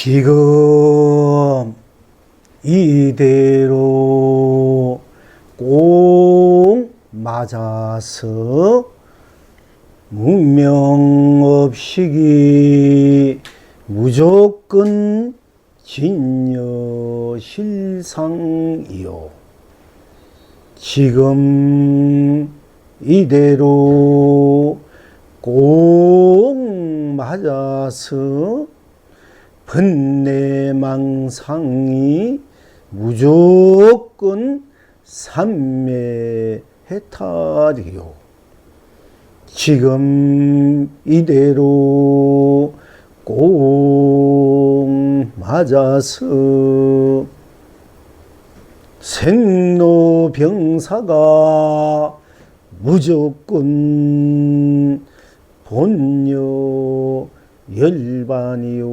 지금 이대로 꼭 맞아서 문명업식이 무조건 진여실상이요. 지금 이대로 꼭 맞아서 번뇌망상이 무조건 삼매해탈이요. 지금 이대로 꼭 맞아서 생로병사가 무조건 본여 열반이요.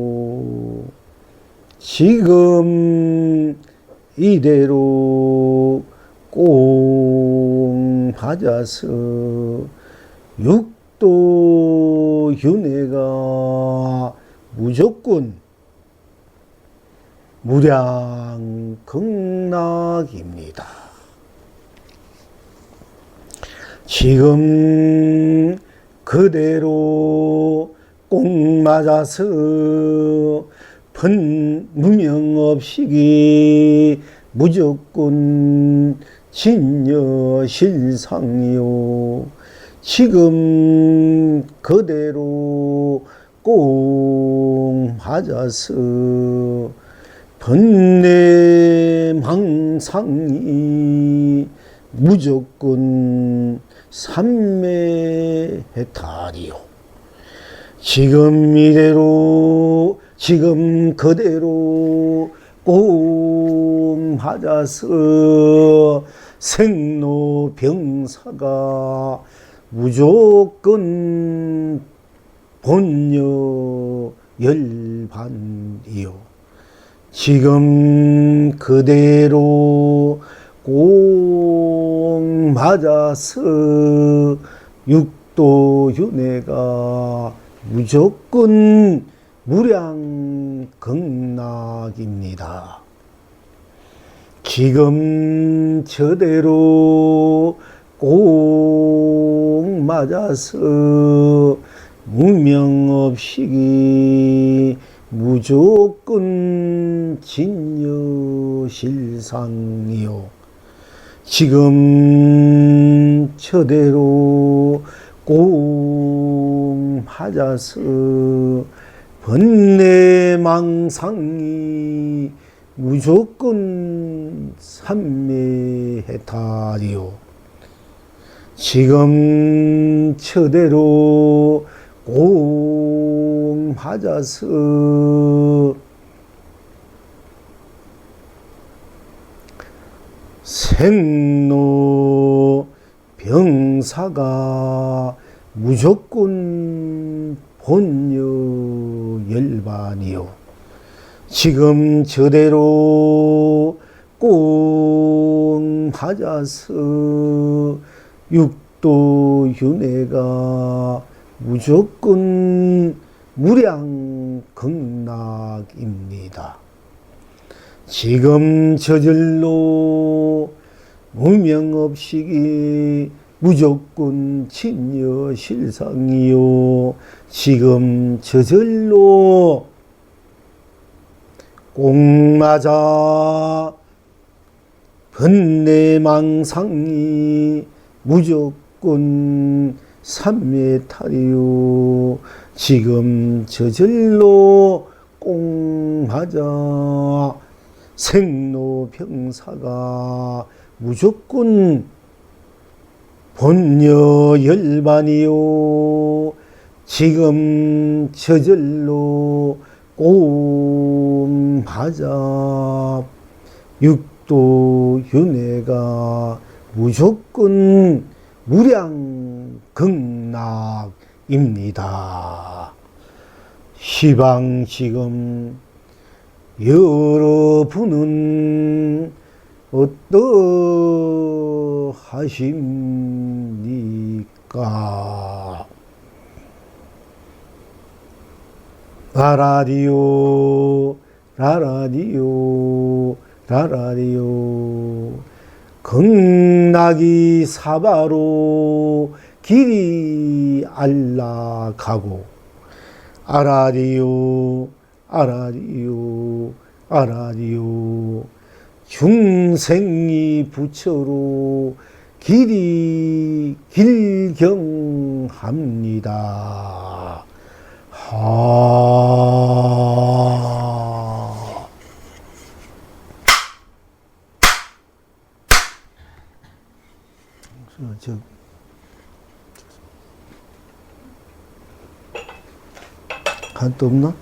지금 이대로 꼭 맞아서 육도 윤회가 무조건 무량극락입니다. 지금 그대로 꼭 맞아서 무명업식이 무조건 진여실상이요. 지금 그대로 꼭 맞아서 번뇌망상이 무조건 삼매해탈이요. 지금 이대로 지금 그대로 꼭 맞아서 생로병사가 무조건 본여 열반이요. 지금 그대로 꼭 맞아서 육도윤회가 무조건 무량극락입니다. 지금 저대로 꼭 맞아서 무명업식이 무조건 진여실상이요. 지금 저대로 꼭 맞아서 번뇌망상이 무조건 삼매해탈이요. 지금 저대로 꼭 맞아서 생로병사가 무조건 본여 열반이요. 지금 저대로 꼭 맞아서 육도윤회가 무조건 무량극락입니다. 지금 저절로 무명업식이 무조건 진여실상이요. 지금 저절로 꼭 맞아 번뇌망상이 무조건 삼매탈이요. 지금 저절로 꼭 맞아 생로병사가 무조건 본여 열반이요. 지금 저절로 꼭 맞아 육도윤회가 무조건 무량극락입니다. 시방 지금 여러분은 어떠하십니까? 라라디오 라라디오 라라디오 극락이 사바로 길이 안락하고 아라디오 아라디오 아라디오 중생이 부처로 길이 길경합니다. 한도 없나?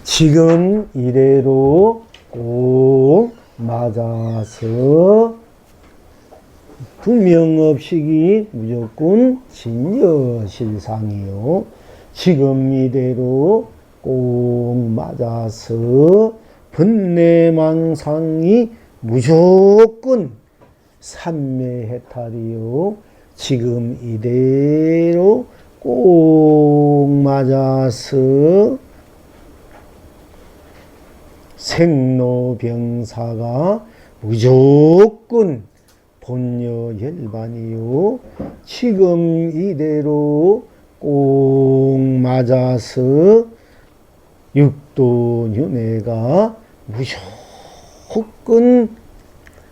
지금 이래로 꼭 맞아서 부명업식이 무조건 진여실상이요. 지금 이대로 꼭 맞아서 번뇌망상이 무조건 삼매해탈이요. 지금 이대로 꼭 맞아서 생로병사가 무조건 본여열반이요. 지금 이대로 꼭 맞아서 육도윤회가 무조건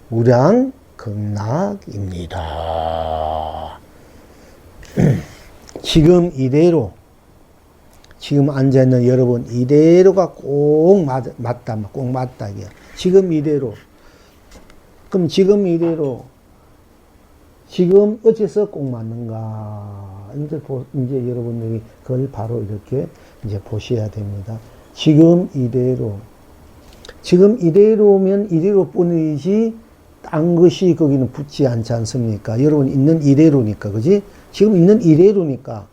무량극락입니다. 지금 이대로 지금 앉아있는 여러분 이대로가 꼭 맞다 꼭 맞다 이게 지금 이대로. 그럼 지금 이대로 지금 어째서 꼭 맞는가? 이제 여러분들이 그걸 바로 이렇게 이제 보셔야 됩니다. 지금 이대로면 이대로뿐이지 딴 것이 거기는 붙지 않지 않습니까? 여러분 있는 이대로니까, 그지? 지금 있는 이대로니까.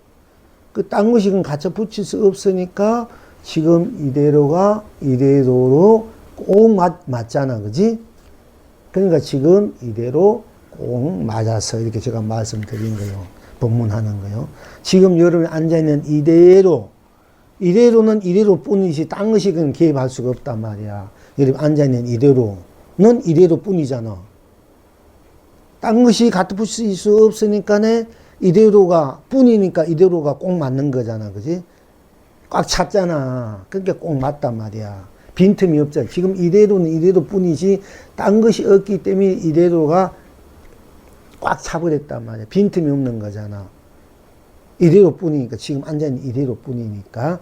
그 딴 것이 갖춰 붙일 수 없으니까 지금 이대로로 꼭 맞잖아, 그지? 그러니까 지금 이대로 꼭 맞아서 이렇게 제가 말씀드린 거요. 법문하는 거요. 지금 여러분이 앉아있는 이대로는 이대로뿐이지 딴 것이 그냥 개입할 수가 없단 말이야. 여러분 앉아있는 이대로는 이대로뿐이잖아. 딴 것이 갖다 붙일 수 없으니까네 이대로가 뿐이니까 이대로가 꼭 맞는 거잖아, 그지? 꽉 찼잖아. 그러니까 꼭 맞단 말이야. 빈틈이 없잖아. 지금 이대로는 이대로뿐이지 딴 것이 없기 때문에 이대로가 꽉 차버렸단 말이야. 빈틈이 없는 거잖아. 이대로뿐이니까 지금 앉아있는 이대로뿐이니까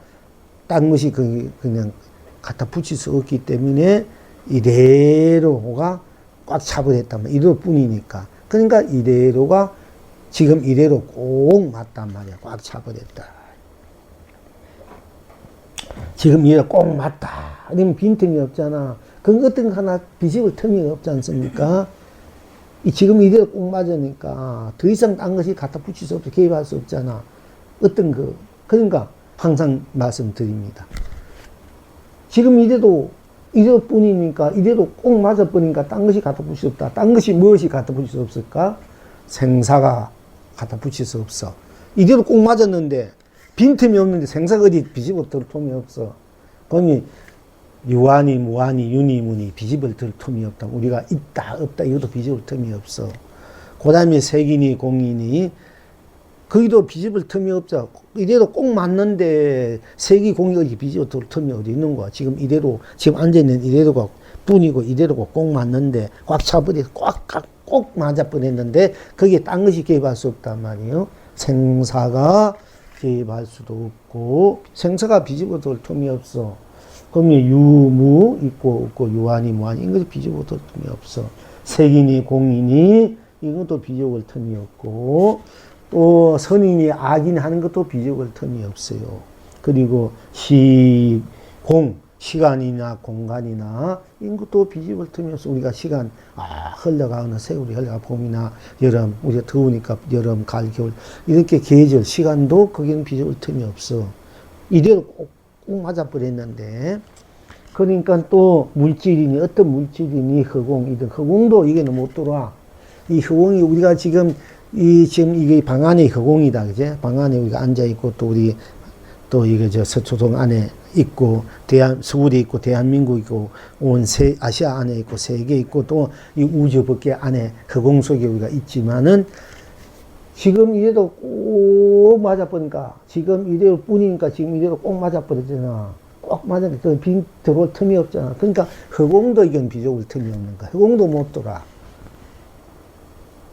딴 것이 그냥 갖다 붙일 수 없기 때문에 이대로가 꽉 차버렸단 말이야. 이대로뿐이니까. 그러니까 이대로가 지금 이대로 꼭 맞단 말이야. 꽉 차버렸다. 지금 이대로 꼭 맞다. 그러면 빈틈이 없잖아. 그건 어떤 거 하나 뒤집을 틈이 없지 않습니까? 지금 이대로 꼭 맞으니까 더 이상 딴 것이 갖다 붙일 수 없고 개입할 수 없잖아. 어떤 거. 그러니까 항상 말씀드립니다. 지금 이대로뿐이니까 이대로 꼭 맞아버리니까 딴 것이 갖다 붙일 수 없다. 딴 것이 무엇이 갖다 붙일 수 없을까? 생사가 갖다 붙일 수 없어. 이대로 꼭 맞았는데 빈틈이 없는데 생사가 어디 비집어 들 틈이 없어. 그러니 유한이 무한이 유니 무니 비집을 들 틈이 없다. 우리가 있다 없다 이것도 비집을 틈이 없어. 그 다음에 색이니 공이니 거기도 비집을 틈이 없죠. 이대로 꼭 맞는데 색이 공이 어디 비집어 들 틈이 어디 있는 거야. 지금 지금 앉아있는 이대로가 뿐이고 이대로가 꼭 맞는데 꽉 차버려 꼭 맞아버렸는데 거기에 딴 것이 개입할 수 없단 말이에요. 생사가 개입할 수도 없고 생사가 비집어 들 틈이 없어. 그러면 유무 있고 없고 유한이 무한이 이것도 비집어 들 틈이 없어. 색이니 공이니 이것도 비집어 들 틈이 없고 또 선이니 악이니 하는 것도 비집어 들 틈이 없어요. 그리고 시간이나 공간이나 이것도 비집을 틈이 없어. 우리가 시간 흘러가는 세월이 흘러가 봄이나 여름 우리가 더우니까 여름 가을 겨울 이렇게 계절 시간도 거기는 비집을 틈이 없어. 이대로 꼭 맞아버렸는데 그러니까 또 물질이니 어떤 물질이니 허공이든 허공도 이게는 못 들어와. 이 허공이 우리가 지금 이 지금 이게 방 안에 허공이다, 그제? 방 안에 우리가 앉아 있고 또 우리 또 이게 저 서초동 안에 있고 서울에 있고 대한민국 있고 온 아시아 안에 있고 세계 있고 또 이 우주 밖에 안에 허공 속에 우리가 있지만은 지금 이래도 꼭 맞아버리니까 지금 이래로 뿐이니까 지금 이래로 꼭 맞아버리잖아. 꼭 맞아. 빈 들어올 틈이 없잖아. 그러니까 허공도 이건 비좁을 틈이 없는 거야. 허공도 못 돌아.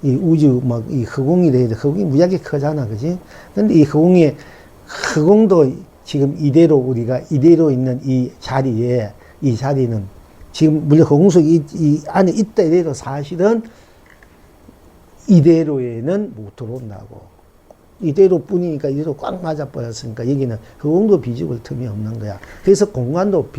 이 우주 막 이 허공이 돼야 돼. 허공이 무지하게 크잖아, 그지? 근데 이 허공도 지금 이대로 우리가 이대로 있는 이 자리에 이 자리는 지금 물론 허공 속에 이 안에 있다 이래도 사실은 이대로에는 못 들어온다고. 이대로 뿐이니까 이대로 꽉 맞아버렸으니까 여기는 허공도 비집을 틈이 없는 거야. 그래서 공간도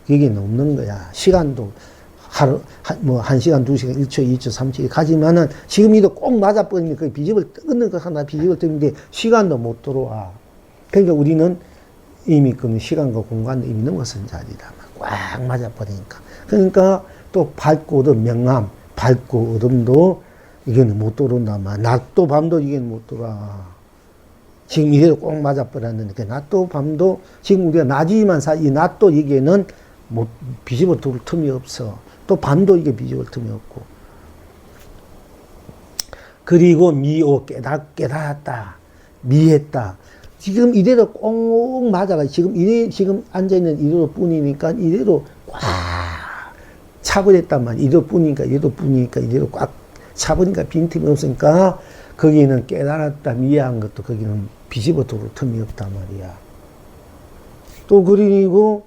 여기는 없는 거야. 시간도 하루, 뭐, 1시간, 2시간, 1초, 2초, 3초 가지만은 지금 이도 꼭 맞아버리니까 그 비집을 끊는 거 하나 비집을 뜨는데 시간도 못 들어와. 그러니까 우리는 이미 그 시간과 공간도 이미 넘어선 자리다. 꽉 맞아버리니까. 그러니까 또 밝고 어둠, 명암, 밝고 어둠도 이게는 못 들어온단 말이야. 낮도 밤도 이게는 못 들어와. 지금 이대로 꼭 맞아버렸는데, 낮도 밤도, 지금 우리가 낮이지만 이 낮도 이게는 못, 비집어 둘 틈이 없어. 또 밤도 이게 비집을 틈이 없고. 그리고 미오, 깨달았다. 미했다. 지금 이대로 꼭 맞아가. 지금 앉아있는 이대로 뿐이니까 이대로 꽉 차버렸단 말이야. 이대로 뿐이니까, 이대로 뿐이니까, 이대로 꽉 차버리니까 빈틈이 없으니까 거기는 깨달았다, 미해한 것도 거기는 비집어 둘 틈이 없단 말이야. 또 그리고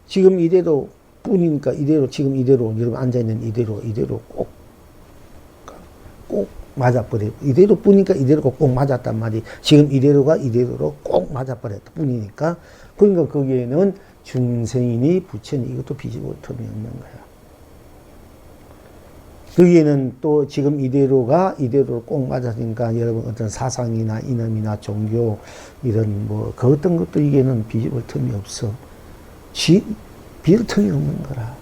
지금 이대로 뿐이니까 이대로 지금 이대로 여러분 앉아있는 이대로 꼭 맞아버려. 이대로 뿐이니까 이대로 꼭 맞았단 말이. 지금 이대로가 이대로로 꼭 맞아버렸다 뿐이니까. 그러니까 거기에는 중생이니 부처니 이것도 비집어 틈이 없는 거야. 거기에는 또 지금 이대로가 이대로 꼭 맞았으니까 여러분 어떤 사상이나 이념이나 종교 이런 뭐 그 어떤 것도 이게는 비집을 틈이 없어. 비집을 틈이 없는 거라.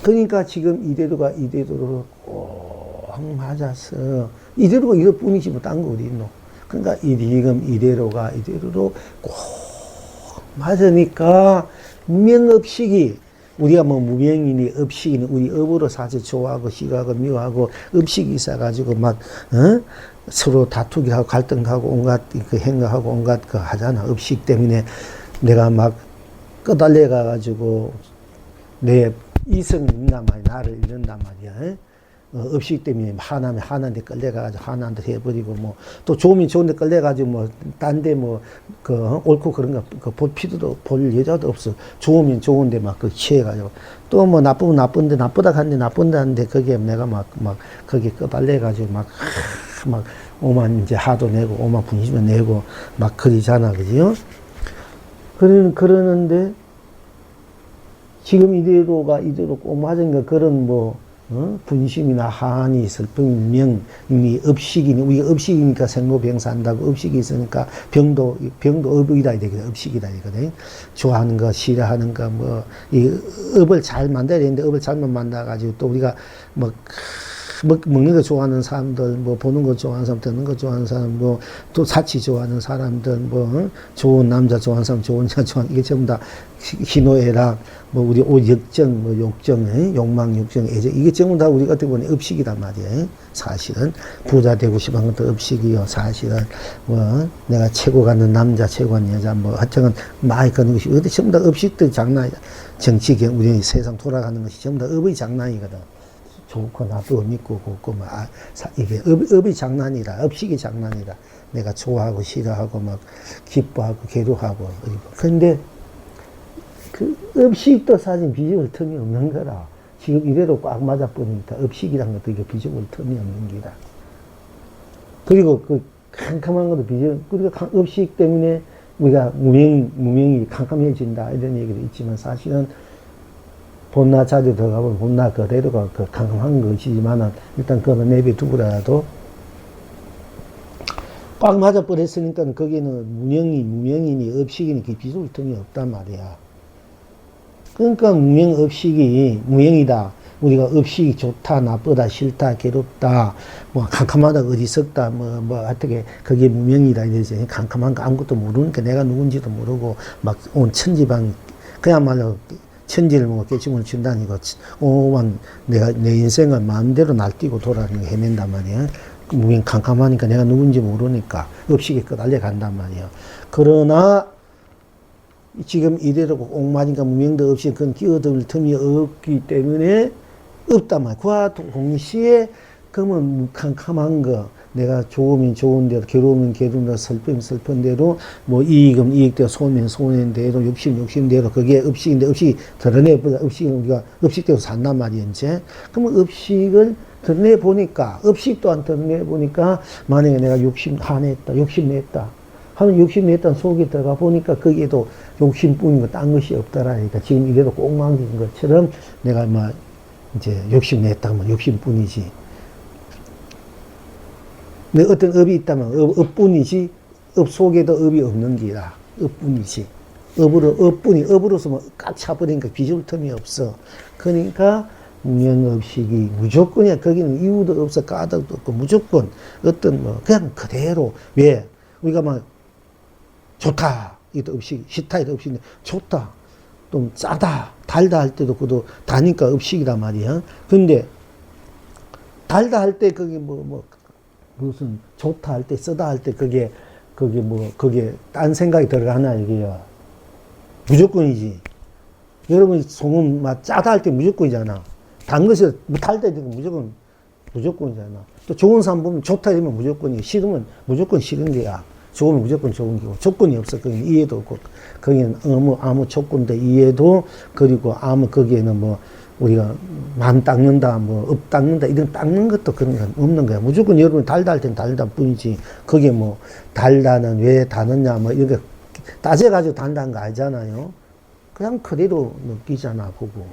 그러니까 지금 이대로가 이대로로 꼭 맞았어. 이대로가 이럴 뿐이지 뭐 딴 거 어디 있노. 그러니까 지금 이대로가 이대로로 꼭 맞으니까 무명업식이 우리가 뭐 무명이니 업식이니 우리 업으로 사실 좋아하고 싫어하고 미워하고 업식이 있어가지고 막 서로 다투기 하고 갈등하고 온갖 그 행각하고 온갖 그 하잖아. 업식 때문에 내가 막 끄달려 가가지고 내 이성이 있단 말이야. 나를 잃는단 말이야. 업식 때문에 하나한테 끌려가가지고 하나한테 해버리고 뭐 또 좋으면 좋은데 끌려가지고 뭐 딴 데 뭐 그 옳고 그런 거 그 볼 필요도 볼 여자도 없어. 좋으면 좋은데 막 그 취해가지고 또 뭐 나쁘면 나쁜데 나쁘다 한데 나쁜다는데 거기에 내가 막 거기에 끄달려가지고 막 오만 이제 하도 내고 오만 분심을 내고 막 그러잖아, 그지요? 그러는데 지금 이대로 꼭 맞은가 그런 뭐 분심이나 한이, 슬픔, 명, 이 업식이니, 우리가 업식이니까 생로병사한다고 업식이 있으니까 병도 업이다 되거든. 업식이다 되거든. 좋아하는 거, 싫어하는 거, 뭐, 이 업을 잘 만들어야 되는데 업을 잘못 만들어가지고 또 우리가 뭐, 먹는 거 좋아하는 사람들, 뭐, 보는 거 좋아하는 사람, 듣는 거 좋아하는 사람, 뭐, 또 사치 좋아하는 사람들, 뭐, 좋은 남자 좋아하는 사람, 좋은 여자 좋아하는, 이게 전부 다 희노애락, 뭐, 우리 옷 역정, 뭐, 욕정, 욕망, 욕정, 애정, 이게 전부 다 우리가 어떻게 보면 업식이단 말이에요. 사실은. 부자 되고 싶은 것도 업식이요. 사실은. 뭐, 내가 최고 가는 남자, 최고 가는 여자, 뭐, 하여튼, 많이 그런 것이, 어디 전부 다 업식들 장난이야. 정치, 우리 세상 돌아가는 것이 전부 다 업의 장난이거든. 좋고 나도 믿고 곱고 뭐 이게 업이 장난이라 업식이 장난이라 내가 좋아하고 싫어하고 막 기뻐하고 괴로워하고 그런데 그 업식도 사실 비집을 틈이 없는 거라. 지금 이대로 꽉 맞아 버리니까 업식이란 것도 이게 비집을 틈이 없는 기다. 그리고 그 캄캄한 것도 그리고 업식 때문에 우리가 무명이 캄캄해진다 이런 얘기도 있지만 사실은 본나 자주 들어가보면 본나 그대로가 그 강한 것이지만은 일단 그거는 내비두고라도 꽉 맞아버렸으니까 거기는 무명이니 업식이니 그 비좁을 틈이 없단 말이야. 그러니까 무명 업식이 무명이다. 우리가 업식이 좋다, 나쁘다, 싫다, 괴롭다, 뭐 캄캄하다, 어리석다, 뭐 어떻게 그게 무명이다 이러지. 캄캄한 거 아무것도 모르니까 내가 누군지도 모르고 막 온 천지방 그야말로 천지를 뭐 깨침을 준다니까 오만 내가 내 인생을 마음대로 날뛰고 돌아가는 거 헤맨단 말이야. 무명 캄캄하니까 내가 누군지 모르니까 업식이 끄달려 간단 말이야. 그러나 지금 이대로 옥마니까 무명도 없이 그건 끼어들 틈이 없기 때문에 없단 말이야. 그와 동시에 그러면 캄캄한 거 내가 좋으면 좋은 대로 괴로우면 괴로운 대로 슬프면 슬픈 대로 뭐 이익은 이익대로 손해면 손해대로 욕심 대로 그게 업식인데 업식이 드러내보자. 업식은 우리가 업식대로 산단 말이야 이제. 그러면 업식을 드러내보니까 업식 또한 드러내보니까 만약에 내가 욕심냈다 하면 욕심냈다 속에 들어가 보니까 거기에도 욕심뿐인 거 딴 것이 없더라니까. 지금 이래도 꽁망인 것처럼 내가 막 이제 욕심냈다 하면 욕심뿐이지. 내 어떤 업이 있다면 업뿐이지 업 속에도 업이 없는 기라. 업뿐이지. 업으로서 뭐 꽉 차버리니까 비줄 틈이 없어. 그러니까 무명업식이 무조건이야. 거기는 이유도 없어. 까닭도 없고 무조건 어떤 뭐 그냥 그대로. 왜? 우리가 막 좋다. 이것도 업식, 싫다. 이것도 업식인데 좋다. 좀 짜다. 달다 할 때도 그것도 다니까 업식이란 말이야. 근데 달다 할 때 그게 무슨 좋다 할 때 쓰다 할 때 그게 딴 생각이 들어가나 이게요. 무조건이지. 여러분 소금 막 짜다 할 때 무조건이잖아. 단 것이 달다 할 때 무조건이잖아. 또 좋은 사람 보면 좋다 이러면 무조건이고 싫으면 무조건 싫은 게야. 좋으면 무조건 좋은 거고 조건이 없어. 거기는 이해도 없고 거기는 아무 조건도 이해도 그리고 아무 거기에는 뭐 우리가 마음 닦는다, 뭐 업 닦는다 이런 닦는 것도 그런 건 없는 거야. 무조건 여러분 달다 할 땐 달다 뿐이지. 그게 뭐 달다는 왜 다느냐 뭐 이렇게 따져가지고 단다는 거 알잖아요. 그냥 그대로 느끼잖아 보고.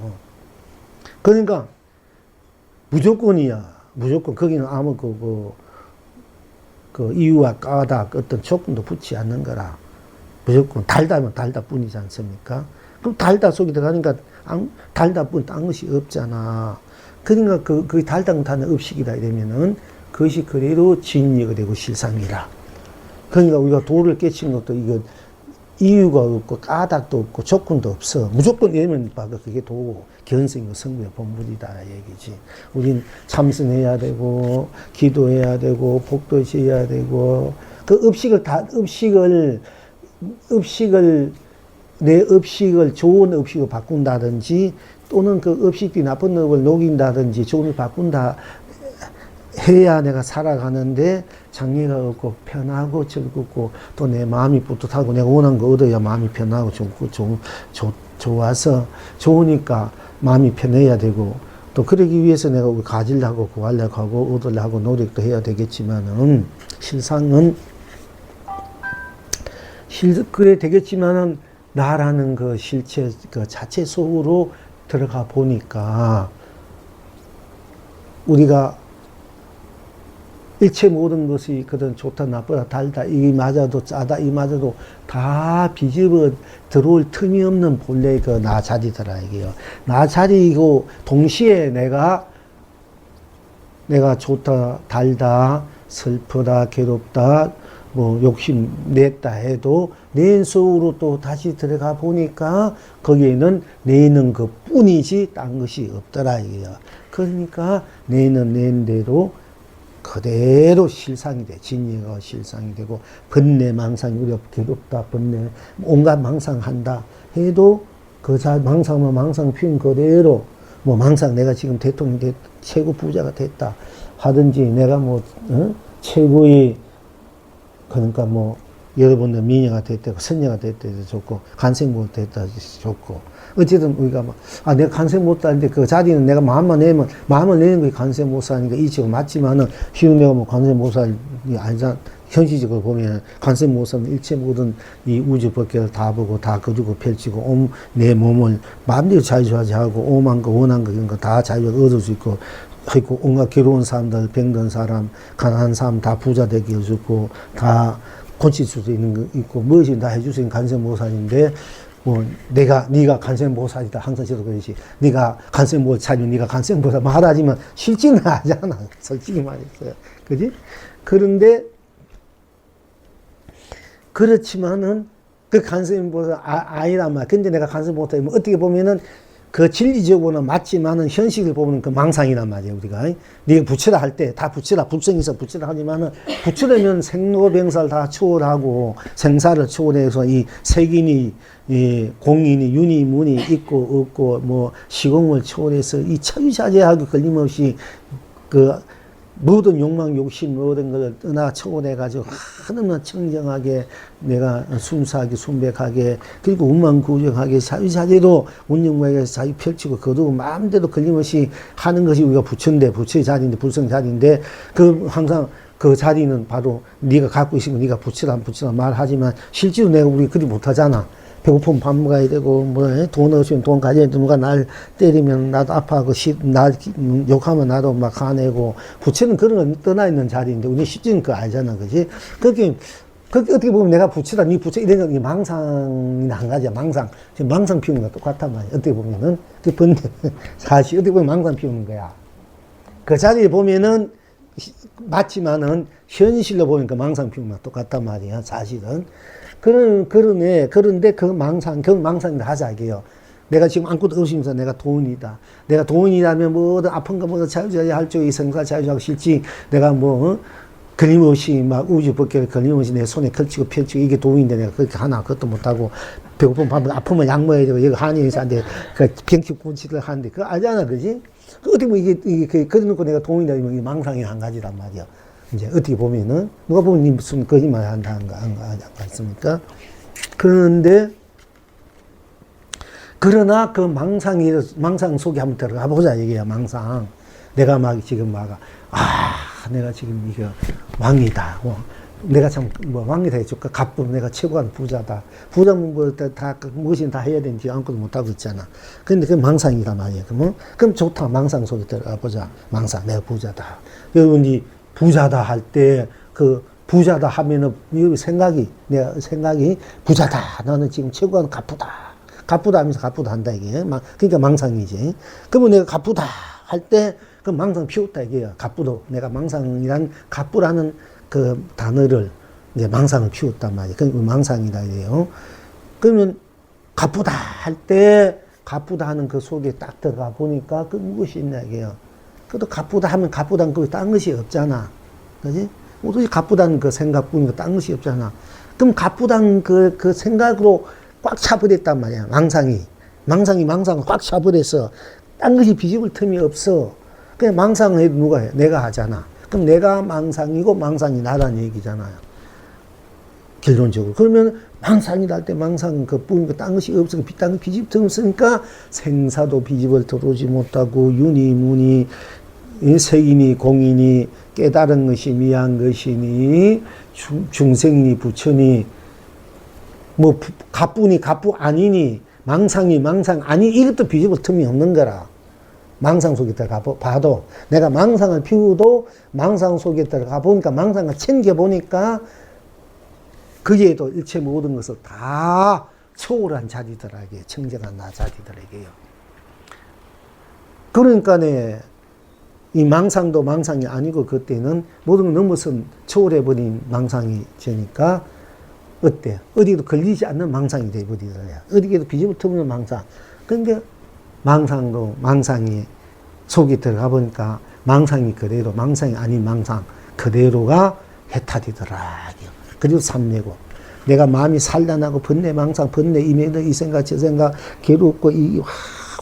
그러니까 무조건이야. 무조건 거기는 아무 그 이유와 까닭 어떤 조건도 붙지 않는 거라. 무조건 달다면 달다 뿐이지 않습니까? 그럼 달다 속에 들어가니까 달다 뿐 딴 것이 없잖아. 그러니까 그 달다 다는 업식이다 이러면은 그것이 그대로 진리가 되고 실상이라. 그러니까 우리가 도를 깨친 것도 이거 이유가 없고 까닭도 없고 조건도 없어. 무조건 이러면 봐도 그게 도고 견성이고 성부의 본분이다 얘기지. 우린 참선해야 되고 기도해야 되고 복도시해야 되고 그 내 업식을 좋은 업식으로 바꾼다든지 또는 그 업식이 나쁜 업을 녹인다든지 좋은 걸 바꾼다 해야 내가 살아가는데 장애가 없고 편하고 즐겁고 또 내 마음이 뿌듯하고 내가 원하는 거 얻어야 마음이 편하고 좋아서 좋으니까 마음이 편해야 되고 또 그러기 위해서 내가 가지려고 구하려고 하고 얻으려고 노력도 해야 되겠지만은 실상은 그래 되겠지만은 나라는 그 실체 그 자체 속으로 들어가 보니까 우리가 일체 모든 것이 있거든. 좋다, 나쁘다, 달다, 이마저도 짜다, 이마저도 다 비집어 들어올 틈이 없는 본래의 그 나 자리더라, 이게요. 나 자리이고, 동시에 내가 좋다, 달다, 슬프다, 괴롭다, 뭐 욕심 냈다 해도 내 속으로 또 다시 들어가 보니까 거기에는 내는 것 뿐이지 딴 것이 없더라, 이게요. 그러니까 내는 낸 대로 그대로 실상이 돼. 진리가 실상이 되고, 번뇌, 망상이 우리가 괴롭다, 번뇌, 온갖 망상한다 해도 망상만 망상 피운 그대로, 뭐 망상 내가 지금 대통령 최고 부자가 됐다 하든지, 내가 최고의, 그러니까 여러분들 미녀가 됐다고, 선녀가 됐다도 좋고, 간생모 됐다도 좋고, 어쨌든 우리가 내가 간생 못 하는데 그 자리는 내가 마음을 내는 게 간생 못 사니까 이치가 맞지만은, 쉬운 내가 간생 못 살이 아니잖아. 현실적으로 보면 간생 못 사면 일체 모든 이 우주 법계를 다 보고 다 거두고 펼치고 내 몸을 마음대로 자유하고 오만 거 원한 거 이런 거 다 자유하게 얻을 수 있고, 그리고 온갖 괴로운 사람들, 병든 사람, 가난한 사람 다 부자 되게 해주고 다 고칠 수도 있는 거 있고 무엇이 다 해줄 수 있는 간생모살인데 뭐 네가 간센보살이다 항상 저도 그러지. 네가 간센보살이면 네가 간센보살 말하지만 실제는 하잖아. 솔직히 말했어요. 그지? 그런데 그렇지만은 그 간센보살 아니란 말이야. 근데 내가 간센보살이면 어떻게 보면은 그 진리적으로는 맞지만은 현실을 보면 그 망상이란 말이에요, 우리가. 네가 부처라 할 때 다 부처라, 불성에서 부처라 하지만은 부처라면 생로병사를 다 초월하고 생사를 초월해서 이 색이니, 이 공이니, 윤이, 문이 있고 없고 뭐 시공을 초월해서 이 차유자재하고 걸림없이 그 모든 욕망, 욕심, 모든 것을 떠나 초월해가지고 하나만 청정하게 내가 순수하게, 순백하게, 그리고 운만구정하게 자유자재로 운영무에서 자유 펼치고 거두고 마음대로 걸림없이 하는 것이 우리가 부처인데, 부처의 자리인데, 불성 자리인데, 그 항상 그 자리는 바로 네가 갖고 있으면 네가 부처라 말하지만 실제로 내가 우리 그리 못하잖아. 배고프면 밥 먹어야 되고, 뭐, 돈 없으면 돈 가져야 돼. 누가 날 때리면 나도 아파하고, 날 욕하면 나도 막 화내고, 부처는 그런 건 떠나 있는 자리인데, 우리 실제는 그거 알잖아. 그지? 그게 어떻게 보면 내가 부처다, 니 부처, 이런 게 망상이나 한 가지야, 망상. 지금 망상 피우는 거 똑같단 말이야. 어떻게 보면은. 그 번뇌, 사실, 어떻게 보면 망상 피우는 거야. 그 자리에 보면은, 맞지만은, 현실로 보니까 망상 피우는 거 똑같단 말이야, 사실은. 그런데 그 망상이다 하자, 이게요. 내가 지금 아무것도 없으면서 내가 돈이다. 내가 돈이라면 뭐든 아픈 거 뭐든 자유자재 할 적이 생사 자유자재 실지 내가 뭐, 걸림없이 막 우주 벗겨를 걸림없이 내 손에 걸치고 펼치고 이게 돈인데 내가 그렇게 하나 그것도 못하고 배고프면 밥 아프면 약 먹어야 되고 여기 한의사인데 그 병치 고치를 하는데 그거 알잖아, 그지? 어떻게 보면 이게 그래놓고 내가 돈이다 이게 망상의 한 가지란 말이야. 이제 어떻게 보면은 누가 보면 니 무슨 거짓말 한다는 거 않습니까? 그러나 그 망상 속에 한번 들어가 보자 이게야. 망상. 내가 막 지금 내가 지금 이거 왕이다. 내가 참 뭐 왕이다 해줄까? 갑부 내가 최고한 부자다. 부자면 뭐 다 무엇이든 다 해야 되는지 아무것도 못 하고 있잖아. 근데 그 망상이란 말이야. 그럼 좋다. 망상 속에 들어가 보자. 망상. 내가 부자다. 여러분이 부자다 할 때, 부자다 하면은, 내 생각이 부자다. 나는 지금 최고한 갑부다. 갑부다 하면서 갑부다 한다, 이게. 그러니까 망상이지. 그러면 내가 갑부다 할 때, 그 망상 피웠다, 이게요. 갑부도. 내가 망상이란, 갑부라는 그 단어를, 이제 망상을 피웠단 말이에요. 그 망상이다, 이래요. 그러면, 갑부다 할 때, 갑부다 하는 그 속에 딱 들어가 보니까, 그 무엇이 있냐, 이게요. 그래도 갑부다 하면 갑부다는 그 딴 것이 없잖아. 그지? 오로지 갑부다는 그 생각뿐이고 딴 것이 없잖아. 그럼 갑부다는 그 생각으로 꽉 차버렸단 말이야. 망상을 꽉 차버려서 딴 것이 비집을 틈이 없어. 그냥 망상을 해도 누가 해? 내가 하잖아. 그럼 내가 망상이고 망상이 나라는 얘기잖아요. 결론적으로. 그러면 망상이라 할 때 망상 그뿐이고 딴 것이 없어. 딴 비집 틈 없으니까 생사도 비집을 들어오지 못하고 윤이 문이 색이니 공이니 깨달은 것이 미한 것이니 중생이니 부처니 뭐 갑부니 갑부 아니니 망상이 망상 아니 이것도 비집을 틈이 없는 거라. 망상 속에 들어가 봐도 내가 망상을 피우도 망상 속에 들어가 보니까 망상을 챙겨보니까 거기에도 일체 모든 것을 다 초월한 자리들에게 청정한 나 자리들에게요. 그러니까 이 망상도 망상이 아니고 그때는 모든 걸 넘어선 초월해버린 망상이 되니까 어때요? 어디에도 걸리지 않는 망상이 돼버리더래요. 어디에도 비집을 터무는 망상. 그러니까 망상도 망상이 속에 들어가 보니까 망상이 그대로 망상이 아닌 망상 그대로가 해탈이더라. 그리고 삼매고 내가 마음이 산란하고 번뇌 망상 번뇌 이 생각 저 생각 괴롭고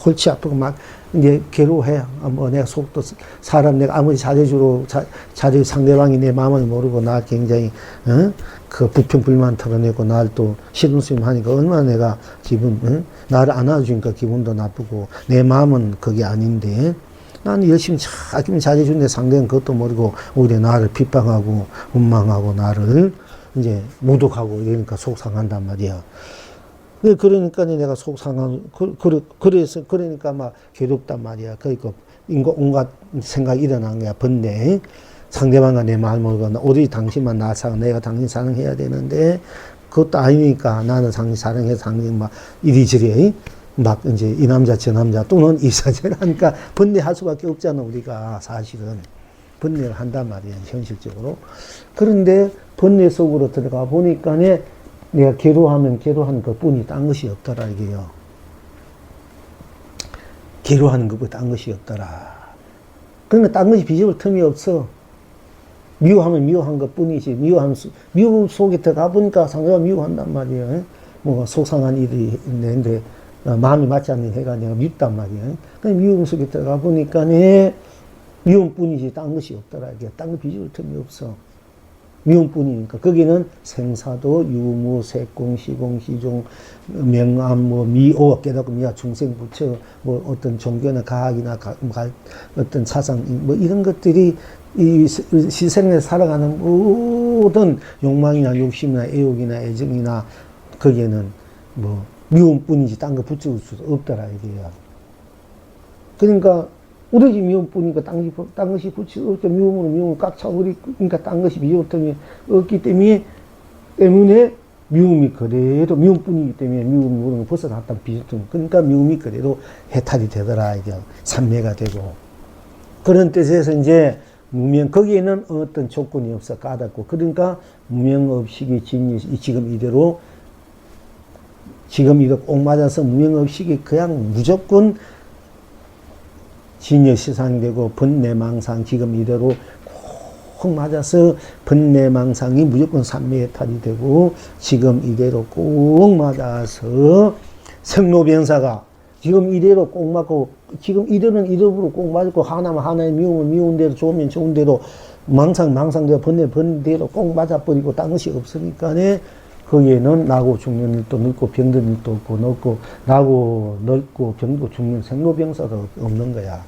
골치 아프고 막 이제 괴로워해. 뭐 내가 속도 사람 내가 아무리 잘해주러 상대방이 내 마음을 모르고 나 굉장히 그 불평 불만 털어내고 날 또 시름시름 하니까 얼마나 내가 기분 나를 안아주니까 기분도 나쁘고 내 마음은 그게 아닌데 나는 열심히 아끼면 잘해주는데 상대는 그것도 모르고 오히려 나를 핍박하고 원망하고 나를 이제 모독하고 이러니까 속상한단 말이야. 그러니까 내가 속상한, 그러니까 막 괴롭단 말이야. 그러니까 온갖 생각이 일어난 거야. 번뇌. 상대방과 내 마음을 모르고 오로지 당신만 나 사랑, 내가 당신 사랑해야 되는데 그것도 아니니까 나는 사랑해서 상징 막 이리저리 막 이제 이 남자 저 남자 또는 이사절 하니까 번뇌할 수밖에 없잖아. 우리가 사실은 번뇌를 한단 말이야 현실적으로. 그런데 번뇌 속으로 들어가 보니까 내가 괴로워하면 괴로워하는 것뿐이 딴 것이 없더라 이게요. 괴로워하는 것보다 딴 것이 없더라. 그러니까 딴 것이 비집을 틈이 없어. 미워하면 미워한 것 뿐이지. 미움 속에 들어가 보니까 상대가 미워한단 말이에요. 뭐 속상한 일이 있는데 마음이 맞지 않는 해가 내가 밉단 말이에요. 그냥 미움 속에 들어가 보니까 미움뿐이지 딴 것이 없더라. 이게 딴 거 비집을 틈이 없어. 미움뿐이니까 거기는 생사도 유무 색공 시공 시종 명암 뭐 미오 깨닫고 미와 중생 부처 뭐 어떤 종교나 과학이나 어떤 사상 뭐 이런 것들이 이 시생에 살아가는 모든 욕망이나 욕심이나 애욕이나 애정이나 거기에는 뭐 미움뿐이지 딴 거 붙일 수 없더라 이게요. 그러니까 오로지 미움뿐이니까 딴 것이 붙일 수 없죠. 미움을 꽉 차버리니까 딴 것이 비교점이 없기 때문에 미움이 그대로 미움뿐이기 때문에 미움을 벗어났다 비교점. 그러니까 미움이 그대로 해탈이 되더라 이게 삼매가 되고 그런 뜻에서 이제 무명 거기에는 어떤 조건이 없어 까닭고 그러니까 무명업식이 지금 이대로 꼭 맞아서 무명업식이 그냥 무조건 진여시상이 되고 번뇌망상 지금 이대로 꼭 맞아서 번뇌망상이 무조건 삼매해탈이 되고 지금 이대로 꼭 맞아서 생로병사가 지금 이대로 꼭 맞고 지금 이대로는 이대로 꼭 맞고 하나면 하나의 미움은 미운 대로 좋으면 좋은 대로 망상대로 번뇌대로 꼭 맞아버리고 딴 것이 없으니까 거기에는 나고 죽는 일도 늙고 병든 일도 없고 나고 늙고 병도 죽는 생로병사가 없는 거야.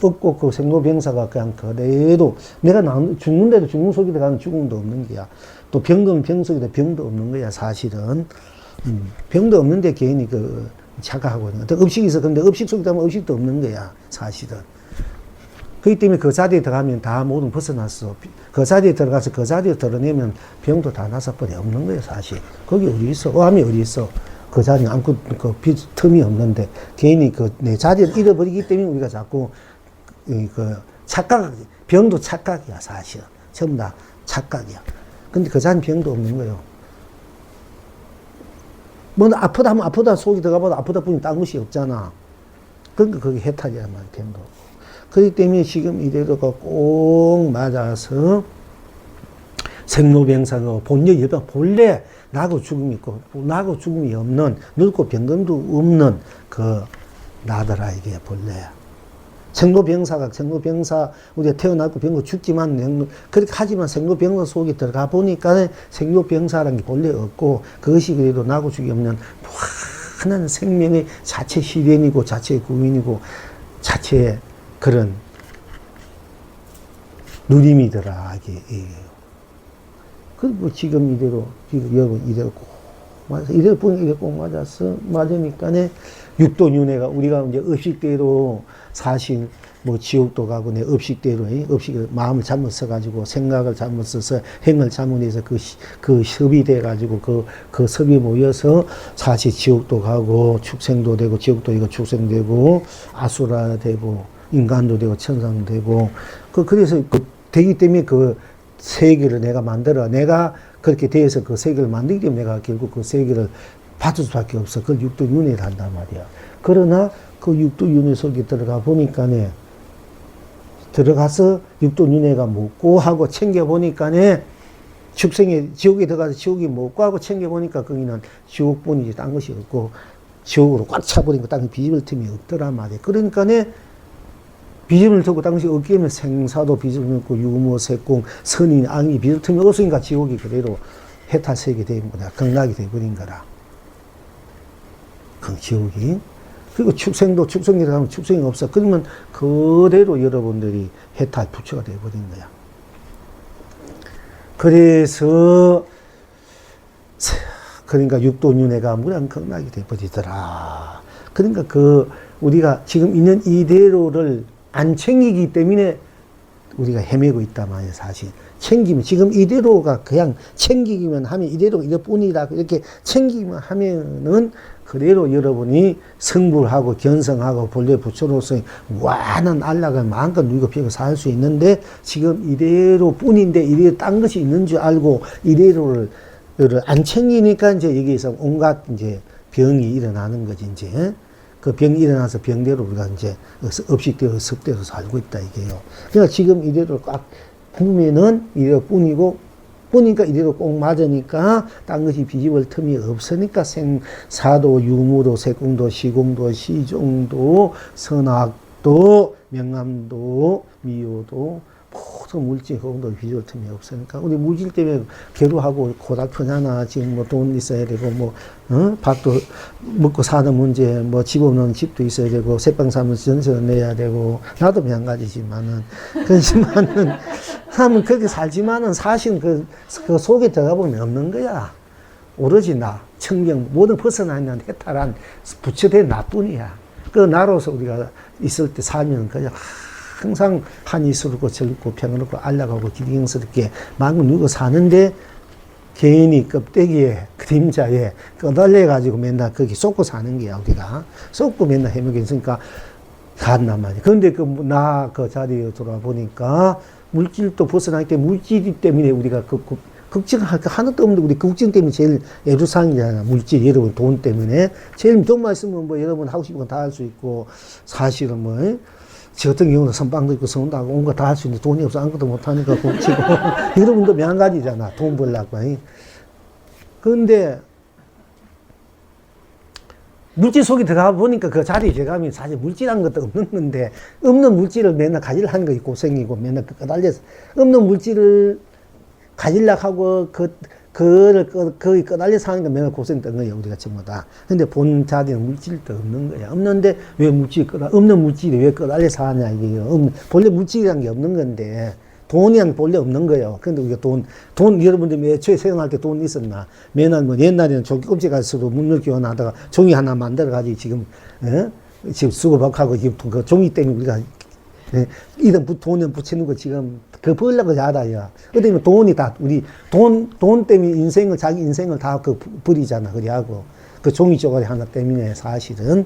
없고 그 생로병사가 그냥 그대로 내가 죽는데도 죽는 속에 들어가는 죽음도 없는 거야. 또 병든 병 속에도 병도 없는 거야 사실은. 병도 없는데 괜히 착각하고 있는 거야. 음식이 있어. 근데 음식 속에 들어가면 음식도 없는 거야 사실은. 그렇기 때문에 그 자리에 들어가면 다 모든 벗어났어. 그 자리에 들어가서 그 자리에 드러내면 병도 다 나서버려 없는 거예요 사실. 거기 어디 있어? 암이 어디 있어? 그 자리에 아무것도 틈이 없는데 괜히 내 자리를 잃어버리기 때문에 우리가 자꾸 병도 착각이야 사실. 전부 다 착각이야. 근데 그 자리는 병도 없는 거예요. 뭐 아프다 하면 아프다 속이 들어가봐도 아프다 뿐이 딴 것이 없잖아. 그러니까 그게 해탈이란 말이야 병도. 그렇기 때문에 지금 이대로가 꼭 맞아서 생로병사가 본래 나고 죽음이 있고 나고 죽음이 없는 늙고 병금도 없는 나더라 이게 본래야. 생로병사 우리가 태어났고 병고 죽지만 그렇게 하지만 생로병사 속에 들어가 보니까 생로병사라는 게 본래 없고 그것이 그래도 나고 죽이 없는 무한한 생명의 자체 실현이고 자체 구인이고 자체 그런 누림이더라 이게. 그리고 지금 여러분 이대로 꼭 맞아서 이대로 보니까 이게 꼭 맞으니까 육도윤회가 우리가 이제 업식대로 사실 뭐 지옥도 가고 내 업식대로 마음을 잘못 써가지고 생각을 잘못 써서 행을 잘못해서 그 섭이 돼가지고 그 섭이 모여서 사실 지옥도 가고 축생도 되고 지옥도 되고 축생되고 아수라 되고 인간도 되고 천상도 되고 그래서 되기 때문에 그 세계를 내가 만들어 내가 그렇게 되어서 그 세계를 만들기 때문에 내가 결국 그 세계를 받을 수밖에 없어. 그걸 육도윤회를 한단 말이야. 그러나 그 육도윤회 속에 들어가 보니까 들어가서 육도윤회가 먹고 하고 챙겨보니까 지옥에 들어가서 지옥이 먹고 하고 챙겨보니까 거기는 지옥뿐이지 딴 것이 없고 지옥으로 꽉 차버리니까 딴 비집을 틈이 없더란 말이야. 그러니까 비집을 틈고 딴 것이 없기 때문에 생사도 비집을 틈고 유무 색공 선인 악이 비집을 틈이 없으니까 지옥이 그대로 해탈세계 되는 거다. 극락이 되어버린 거라. 그 지옥이. 그리고 축생도 축생에 들어가면 축생이 없어. 그러면 그대로 여러분들이 해탈 부처가 되어버린 거야. 그래서 그러니까 육도윤회가 무량 극락이 되어버리더라. 그러니까 우리가 지금 있는 이대로를 안 챙기기 때문에 우리가 헤매고 있단 말이에요, 사실. 챙기면, 지금 이대로가 그냥 챙기기만 하면, 이대로 뿐이다. 이렇게 챙기기만 하면은, 그대로 여러분이 성불하고 견성하고 본래 부처로서의 무한한 안락을 마음껏 누리고 피고 살 수 있는데, 지금 이대로 뿐인데, 이대로 딴 것이 있는 줄 알고, 이대로를 안 챙기니까, 이제 여기에서 온갖 이제 병이 일어나는 거지, 이제. 그 병이 일어나서 병대로 우리가 이제 업식대로 습대로 살고 있다, 이게요. 그러니까 지금 이대로 꽉 보면은 이대로 뿐이고, 보니까 이대로 꼭 맞으니까 딴 것이 비집을 틈이 없으니까 생사도 유무도 세공도 시공도 시종도 선악도 명암도 미호도 모든 물질 허공도 비집을 틈이 없으니까 우리 물질 때문에 괴로워하고 고달프잖아. 지금 뭐 돈 있어야 되고 뭐 밥도 먹고 사는 문제, 뭐 집 없는 집도 있어야 되고 새빵 사면 전세도 내야 되고 나도 마찬가지지만은 그렇지만은 사람은 그렇게 살지만은 사실은 그 속에 들어가 보면 없는 거야. 오로지 나, 청경, 모든 벗어나 있는 해탈한 부처된 나뿐이야. 그 나로서 우리가 있을 때 살면 그냥 항상 한이 스럽고 즐겁고 평안하고 안락하고 기경스럽게 마음을 누고 사는데 괜히 껍데기에 그림자에 끄달려 가지고 맨날 거기 쏟고 사는 게야. 우리가 쏟고 맨날 헤매고 있으니까 간단 말이야. 그런데 그 자리에 돌아와 보니까 물질도 벗어나기 때문에 물질 때문에 우리가 걱정할 거 하나도 없는데 우리 걱정 때문에 제일 애로사항이잖아. 물질, 여러분 돈 때문에. 제일 돈만 있으면 뭐 여러분 하고 싶은 거 다 할 수 있고 사실은 뭐 저 같은 경우는 선빵도 있고 성도 하고 온 거 다 할 수 있는데 돈이 없어 아무것도 못하니까 굶치고 여러분도 명가지잖아. 돈 벌려고. 그런데 물질 속에 들어가 보니까 그 자리에 들어가면 사실 물질한 것도 없는 건데 없는 물질을 맨날 가지려 하는 거 고생이고 맨날 끄달려서 없는 물질을 가지려고 하고 거기 끄달려서 하는 거 맨날 고생했던 거예요. 우리가 전부 다. 근데 본 자리는 물질도 없는 거야. 없는데 왜 없는 물질이 왜 끄달려서 하냐 이게요. 본래 물질이란 게 없는 건데 돈이란 본래 없는 거예요. 근데 우리가 돈 여러분들 애초에 생활할 때 돈 있었나? 맨날 뭐 옛날에는 종이 껍질 가지고도 문을 교환하다가 종이 하나 만들어가지고 지금 수고박하고 지금 그 종이 때문에 우리가 이런 돈을 붙이는 거 지금 그 벌려고 알아요. 어디면 돈이 다 우리 돈 때문에 자기 인생을 다 버리잖아. 그래하고 그 종이 쪼가리 하나 때문에 사실은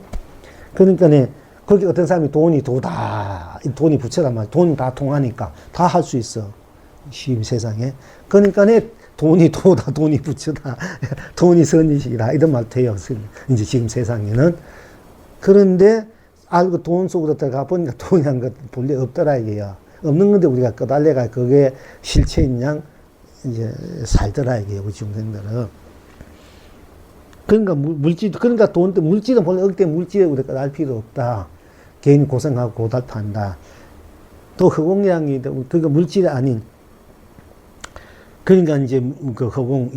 그러니까네. 거기 어떤 사람이 돈이 붙여란 말이야. 돈이 다 통하니까 다 할 수 있어. 지금 세상에. 그러니까 돈이 붙여다. 돈이 선지식이라. 이런 말 돼요. 이제 지금 세상에는. 그런데 알고 돈 속으로 들어가 보니까 돈이 한 것 본래 없더라 이게요. 없는 건데 우리가 끄달래가 그게 실체인 양 이제 살더라 이게요. 우리 중생들은. 그러니까 물질은 본래 억대 물질에 우리가 끄달 필요 없다. 개인 고생하고 고달판다. 또 허공량이, 그러니까 물질이 아닌, 그러니까 이제 그 허공,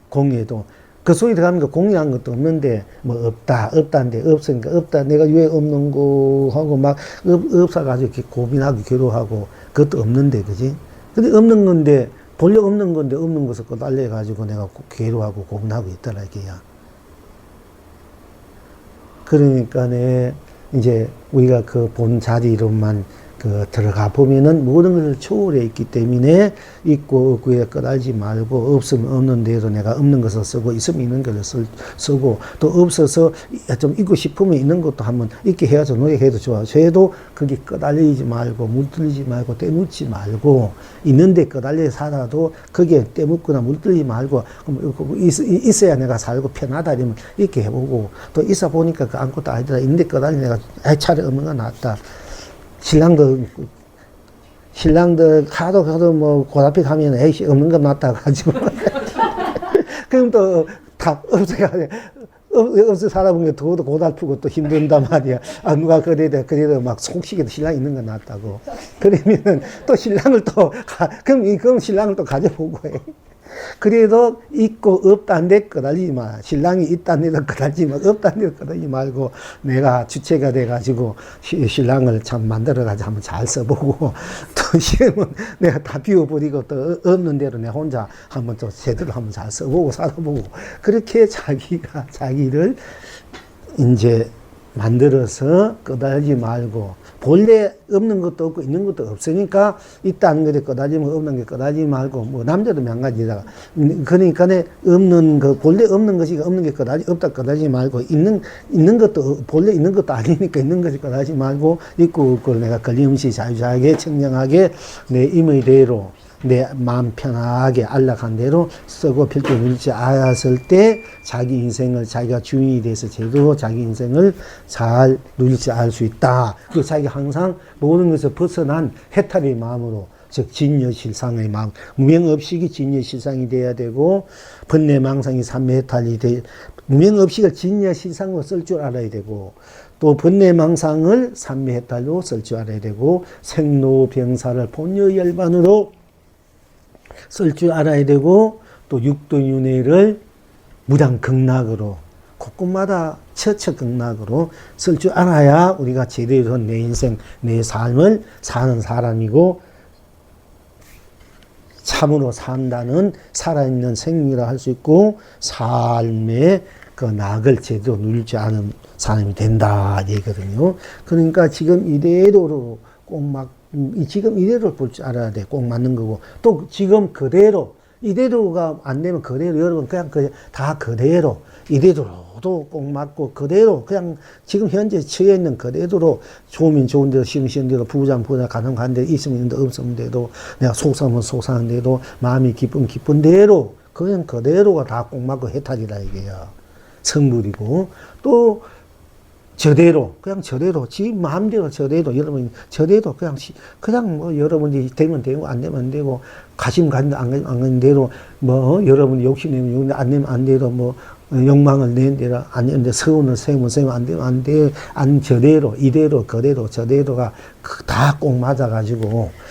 공에도 그 속에 들어가면 공이라는 것도 없는데, 뭐 없다는데 없으니까 없다. 내가 왜 없는 거 하고 막 없어가지고 이렇게 고민하고 괴로워하고 그것도 없는데, 그지? 근데 없는 건데, 본래 없는 건데 없는 것을 달래가지고 내가 괴로워하고 고민하고 있더라, 이게야. 그러니까 이제 우리가 그 본 자리로만 들어가 보면은 모든 것을 초월해 있기 때문에 있고 없고에 끄달지 말고 없으면 없는 대로 내가 없는 것을 쓰고 있으면 있는 것을 쓰고 또 없어서 좀 있고 싶으면 있는 것도 한번 있게 해야죠. 노력해도 좋아. 저도 거기 끄달리지 말고 물들이지 말고 떼묻지 말고 있는데 끄달려 살아도 거기에 떼묻거나 물들이지 말고 있어야 내가 살고 편하다 이러면 이렇게 해보고 또 있어 보니까 그 아무것도 아니더라. 있는데 끄달리 내가 차라리 없는 거 낫다. 신랑도 하도 뭐 고등학교 가면 에이씨 없는 거 낫다 가지고 그럼 또 다 없어 살아본 게 더도 고달프고 또 힘든단 말이야. 아 누가 그래도 막 속시게도 신랑 있는 거 낫다고. 그러면은 또 신랑을 그럼 신랑을 또 가져보고 해. 그래도 있고 없다는 데 끄달리지 마. 신랑이 있다는 데도 끄달리지 마. 없다는 데도 끄달리지 말고 내가 주체가 돼가지고 신랑을 참 만들어가지고 한번 잘 써보고 또 시험은 내가 다 비워버리고 또 없는 대로 내가 혼자 한번 또 제대로 한번 잘 써보고 살아보고 그렇게 자기를 이제 만들어서 끄달지 말고, 본래 없는 것도 없고 있는 것도 없으니까 있다는 것에 끄달리면 없는 게 끄달리지 말고, 뭐 남자도 마찬가지다. 그러니까 없는 거, 본래 없는 것이 없는 게 없다 끄달리지 말고, 있는 것도 본래 있는 것도 아니니까 있는 것이 끄달리지 말고, 있고 없고 내가 걸림없이 자유자하게 청량하게 내 임의대로 내 마음 편하게 안락한 대로 쓰고 필요 누리지 않았을 때 자기 인생을 자기가 주인이 돼서 제대로 자기 인생을 잘 누리지 않을 수 있다. 그리고 자기가 항상 모든 것을 벗어난 해탈의 마음으로, 즉 진여실상의 마음, 무명업식이 진여실상이 돼야 되고, 번뇌망상이 삼매해탈이 돼, 무명업식을 진여실상으로 쓸 줄 알아야 되고, 또 번뇌망상을 삼매해탈로 쓸 줄 알아야 되고, 생로병사를 본여열반으로 쓸 줄 알아야 되고, 또 육도윤회를 무량극락으로 곳곳마다 처처극락으로 쓸 줄 알아야 우리가 제대로 내 인생 내 삶을 사는 사람이고 참으로 산다는 살아있는 생명이라 할 수 있고, 삶의 그 낙을 제대로 누릴 줄 아는 사람이 된다 얘기거든요. 그러니까 지금 이대로로 지금 이대로 볼 줄 알아야 돼. 꼭 맞는 거고. 또 지금 그대로, 이대로가 안 되면 그대로, 여러분 그냥 다 그대로, 이대로도 꼭 맞고, 그대로, 그냥 지금 현재 처해 있는 그대로, 좋으면 좋은 대로, 싫으면 대로, 부자면 부자, 가는 대로, 있으면 있는 대로, 없으면 대로, 내가 속상하면 속상한 대로, 마음이 기쁘면 기쁜 대로, 그냥 그대로가 다 꼭 맞고 해탈이라 이게요. 성불이고, 또, 저대로, 그냥 저대로, 지 마음대로 저대로, 여러분, 저대로, 그냥 뭐, 여러분이 되면 되고, 안 되면 안 되고, 가시면 가는데, 안 가는 대로, 뭐, 여러분이 욕심내면 욕심, 안 내면 안 대로, 뭐, 욕망을 낸 대로, 안 되는데, 서운을 세우면 안 되면 안 돼, 저대로, 이대로, 그대로, 저대로가 다 꼭 맞아가지고,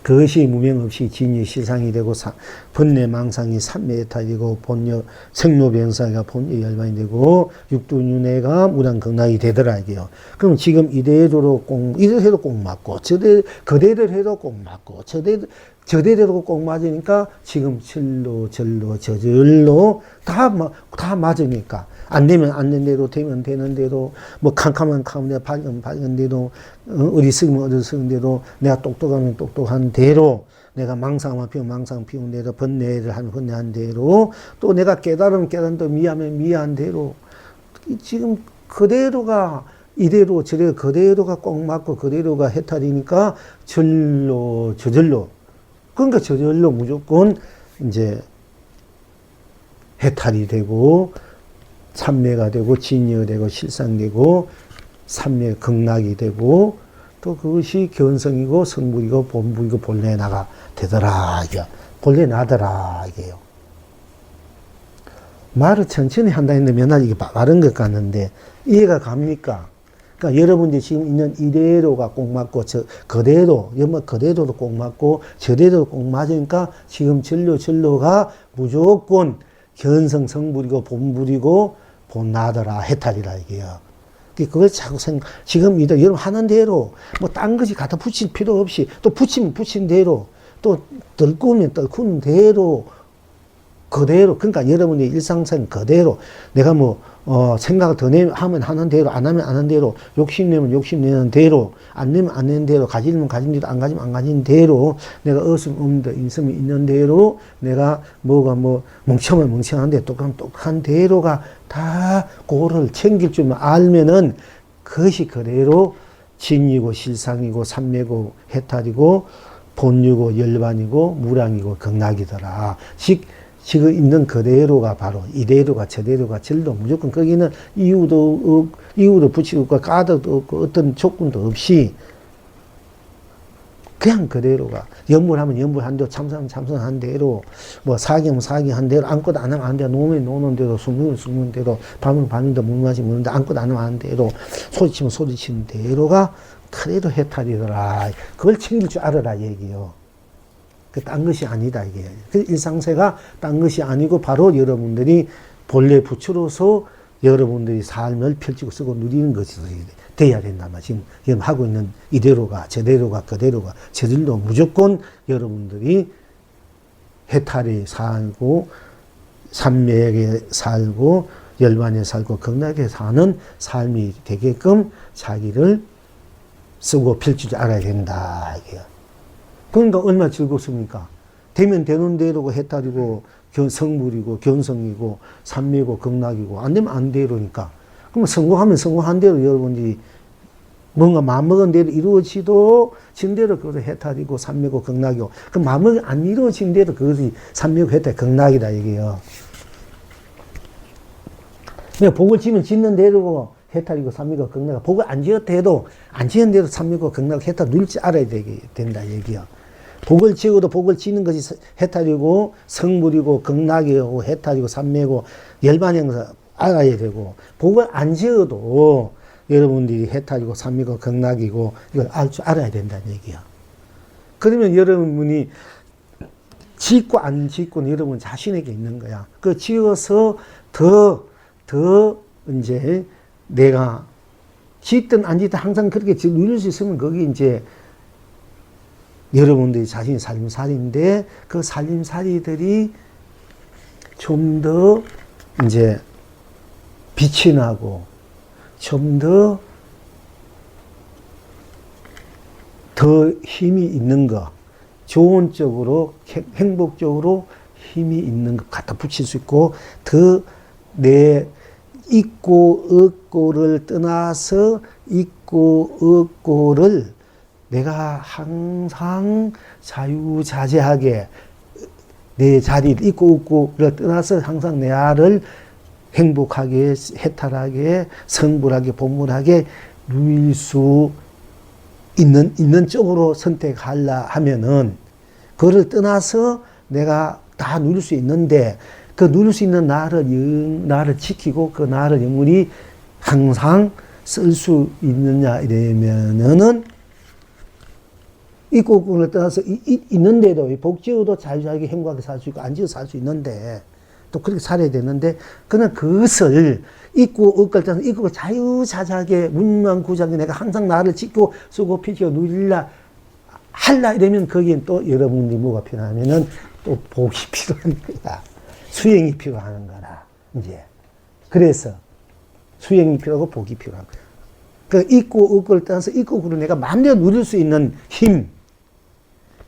그것이 무명없이 진의 실상이 되고, 번뇌망상이 삼매해탈이고, 생로병사가 본여열반이 되고, 육두윤회가 무량극락이 되더라 이게요. 그럼 지금 이대로 해도 꼭 맞고, 그대로 해도 꼭 맞고, 저대로 꼭 맞으니까 지금 저절로 다 맞으니까. 안 되면 안 되는 대로, 되면 되는 대로, 뭐 캄캄한 대로, 밝은 대로, 어디 쓰면 어디 쓰는 대로, 내가 똑똑하면 똑똑한 대로, 내가 망상하면 망상 피운 대로, 번뇌를 하면 번뇌한 대로, 또 내가 깨달으면 깨달은 대로, 미하면 미한 대로, 지금 그대로가 이대로 저대로 그대로가 꼭 맞고 그대로가 해탈이니까 저절로 그러니까 저절로 무조건 이제 해탈이 되고, 참매가 되고, 진여가 되고, 실상되고, 삼매 극락이 되고, 또 그것이 견성이고, 성불이고, 본불이고, 본래 나가 되더라, 이게. 본래 나더라, 이게요. 말을 천천히 한다 했는데 맨날 이게 바른 것 같는데, 이해가 갑니까? 그러니까 여러분들이 지금 있는 이대로가 꼭 맞고, 그대로도 꼭 맞고, 저대로도 꼭 맞으니까 지금 진로가 무조건 견성 성불이고, 본불이고, 본나더라, 해탈이라 이게요. 그걸 자꾸 지금 여러분 하는 대로, 뭐 딴 것이 갖다 붙일 필요 없이, 또 붙이면 붙인 대로, 또 덜꾸면 덜꾸는 대로, 그대로, 그러니까 여러분의 일상생 그대로, 내가 뭐, 생각을 더 하면 하는 대로, 안 하면 안 하는 대로, 욕심내면 욕심내는 대로, 안 내면 안 내는 대로, 가지면 가진 대로, 안 가지면 안 가진 대로, 내가 없으면 없는 대로, 있으면 있는 대로, 내가 멍청하면 멍청한 대로, 똑똑한 대로가 다 그거를 챙길 줄 알면은 그것이 그대로 진이고 실상이고 삼매고 해탈이고 본유고 열반이고 무량이고 극락이더라. 지금 있는 그대로가 바로 이대로가 저대로가 절로 무조건 거기는 이유도 붙이고 까도 없고 어떤 조건도 없이 그냥 그대로가 염불하면 염불한 대로 참선하면 참선한 대로 뭐 사기하면 사기한 대로 아무것도 안 하면 안 대로 노면 노는 대로 숨으면 숨는 대로 밤은 밤인데 물 마시면 물는데 아무것도 안 하면 안 대로 소리치면 소리치는 대로가 그대로 해탈이더라. 그걸 챙길 줄 알아라 얘기요. 딴 것이 아니다 이게. 그 일상세가 딴 것이 아니고 바로 여러분들이 본래 부처로서 여러분들이 삶을 펼치고 쓰고 누리는 것이 돼야 된다. 지금 하고 있는 이대로가 저대로가 그대로가 저들도 무조건 여러분들이 해탈에 살고 삼매에 살고 열반에 살고 극락에 사는 삶이 되게끔 자기를 쓰고 필 줄 알아야 된다. 이게요. 그러니까 얼마나 즐겁습니까? 되면 되는 대로고 해탈이고 성불이고 견성이고 삼미고 극락이고 안 되면 안 되로니까. 그러면 성공하면 성공한 대로 여러분들이 뭔가 마음먹은 대로 이루어지도 진 대로 그것이 해탈이고 삼미고 극락이고 그 마음먹이 안 이루어진 대로 그것이 삼미고 해탈 극락이다 이게요. 그러니까 복을 지면 짓는 대로고 해탈이고 삼미고 극락. 복을 안 지었다 해도 안 지은 대로 삼미고 극락 해탈 누릴 줄 알아야 된다 얘기요. 복을 지어도 복을 지는 것이 해탈이고 성불이고 극락이고 해탈이고 삼매고 열반형사 알아야 되고 복을 안 지어도 여러분들이 해탈이고 삼매고 극락이고 이걸 알 줄 알아야 된다는 얘기야. 그러면 여러분이 짓고 안 짓고는 여러분 자신에게 있는 거야. 그 지어서 더 이제 내가 짓든 안 짓든 항상 그렇게 누릴 수 있으면 거기 이제 여러분들이 자신의 살림살이인데 그 살림살이들이 좀 더 이제 빛이 나고 좀 더 힘이 있는 것, 좋은 쪽으로 행복적으로 힘이 있는 것 갖다 붙일 수 있고 더 내 있고 없고를 떠나서 있고 없고를 내가 항상 자유자재하게 내 자리를 있고 없고를 떠나서 항상 내 알을 행복하게 해탈하게 성불하게 본물하게 누릴 수 있는 쪽으로 선택하려 하면은 그거를 떠나서 내가 다 누릴 수 있는데 그 누릴 수 있는 나를 지키고 그 나를 영원히 항상 쓸 수 있느냐 이러면은 있고 없고를 떠나서 있는데도 복지어도 자유자재하게 행복하게 살 수 있고 안 지어 살 수 있는데 또 그렇게 살아야 되는데 그냥 그것을 있고 없고를 떠나서 있고 자유자재하게 문명구장에 내가 항상 나를 지키고 쓰고 피치고 누릴라 할라 이러면 거기엔 또 여러분들이 뭐가 필요하면은 또 복이 필요한 거야. 수행이 필요한 거라 이제 그래서 수행이 필요하고 복이 필요한 거야. 그 있고 없고를 떠나서 있고 없고를 내가 마음대로 누릴 수 있는 힘,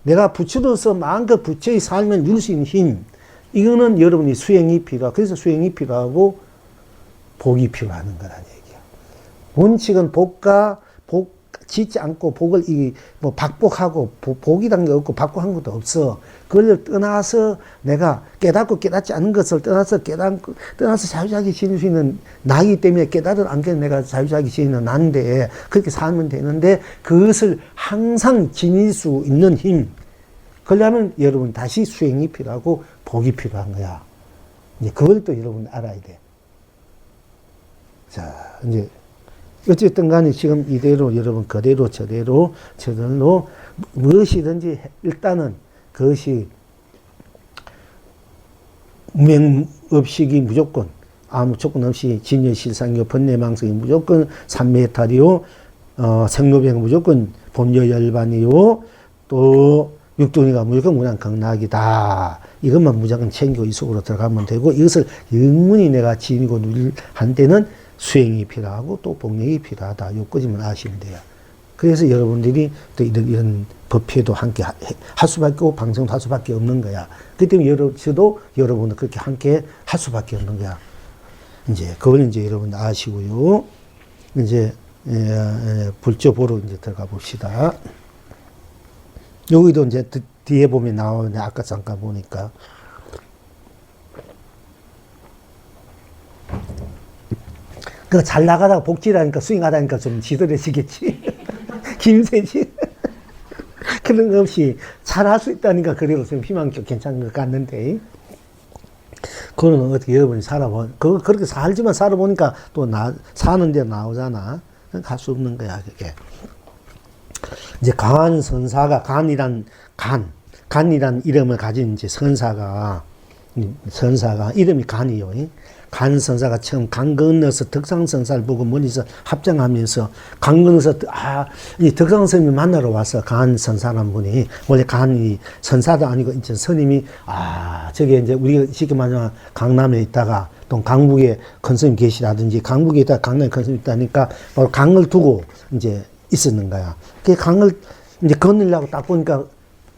내가 부처로서 마음껏 부처의 삶을 누릴 수 있는 힘, 이거는 여러분이 수행이 필요하고 그래서 수행이 필요하고 복이 필요한 거라는 얘기야. 원칙은 복 짓지 않고 복을 뭐 박복하고 복이란 게 없고 박복한 것도 없어. 그걸 떠나서 내가 깨닫고 깨닫지 않은 것을 떠나서 떠나서 자유자재하게 지낼 수 있는 나이기 때문에 깨달은 안게 내가 자유자재하게 지내는 난데 그렇게 살면 되는데 그것을 항상 지닐 수 있는 힘. 그러려면 여러분 다시 수행이 필요하고 복이 필요한 거야. 이제 그걸 또 여러분 알아야 돼. 자, 이제 어쨌든 간에 지금 이대로 여러분 그대로 저대로 무엇이든지 일단은 그것이 무명업식이 무조건 아무 조건 없이 진여실상이요 번뇌망성이 무조건 삼매해탈이요 생로병 무조건 본여열반이요 또 육동이가 무조건 무량극락이다. 이것만 무조건 챙겨 이 속으로 들어가면 되고 이것을 영원히 내가 지니고 누릴 한때는 수행이 필요하고 또 복력이 필요하다. 요까지만 아시면 돼요. 그래서 여러분들이 또 이런 법회도 함께 할 수밖에 없고 방송도 할 수밖에 없는 거야. 그렇기 때문에 저도 여러분도 그렇게 함께 할 수밖에 없는 거야. 이제 그걸 이제 여러분 아시고요. 이제 불조 보러 이제 들어가 봅시다. 여기도 이제 뒤에 보면 나오는데 아까 잠깐 보니까 그 잘 나가다가 복지라니까 스윙하다니까 좀 지더해지겠지. 김세지. 그런 거 없이 잘 할 수 있다니까 그래도 좀 희망적 괜찮은 것 같는데. 그거는 어떻게 여러분이 그렇게 살지만 살아보니까 또 사는 데 나오잖아. 갈 수 없는 거야, 그게. 이제 간선사가, 간이란 이름을 가진 이제 선사가 이름이 간이요. 간선사가 처음 강 건너서 덕상선사를 보고 멀리서 합장하면서 강 건너서 이 덕상스님을 만나러 왔어. 간선사라는 분이 원래 간이 선사도 아니고 이제 스님이 저게 이제 우리가 쉽게 말하면 강남에 있다가 또 강북에 큰 스님 계시다든지 강북에 있다 강남에 큰 스님 있다니까 바로 강을 두고 이제 있었는 거야. 그 강을 이제 건너려고 딱 보니까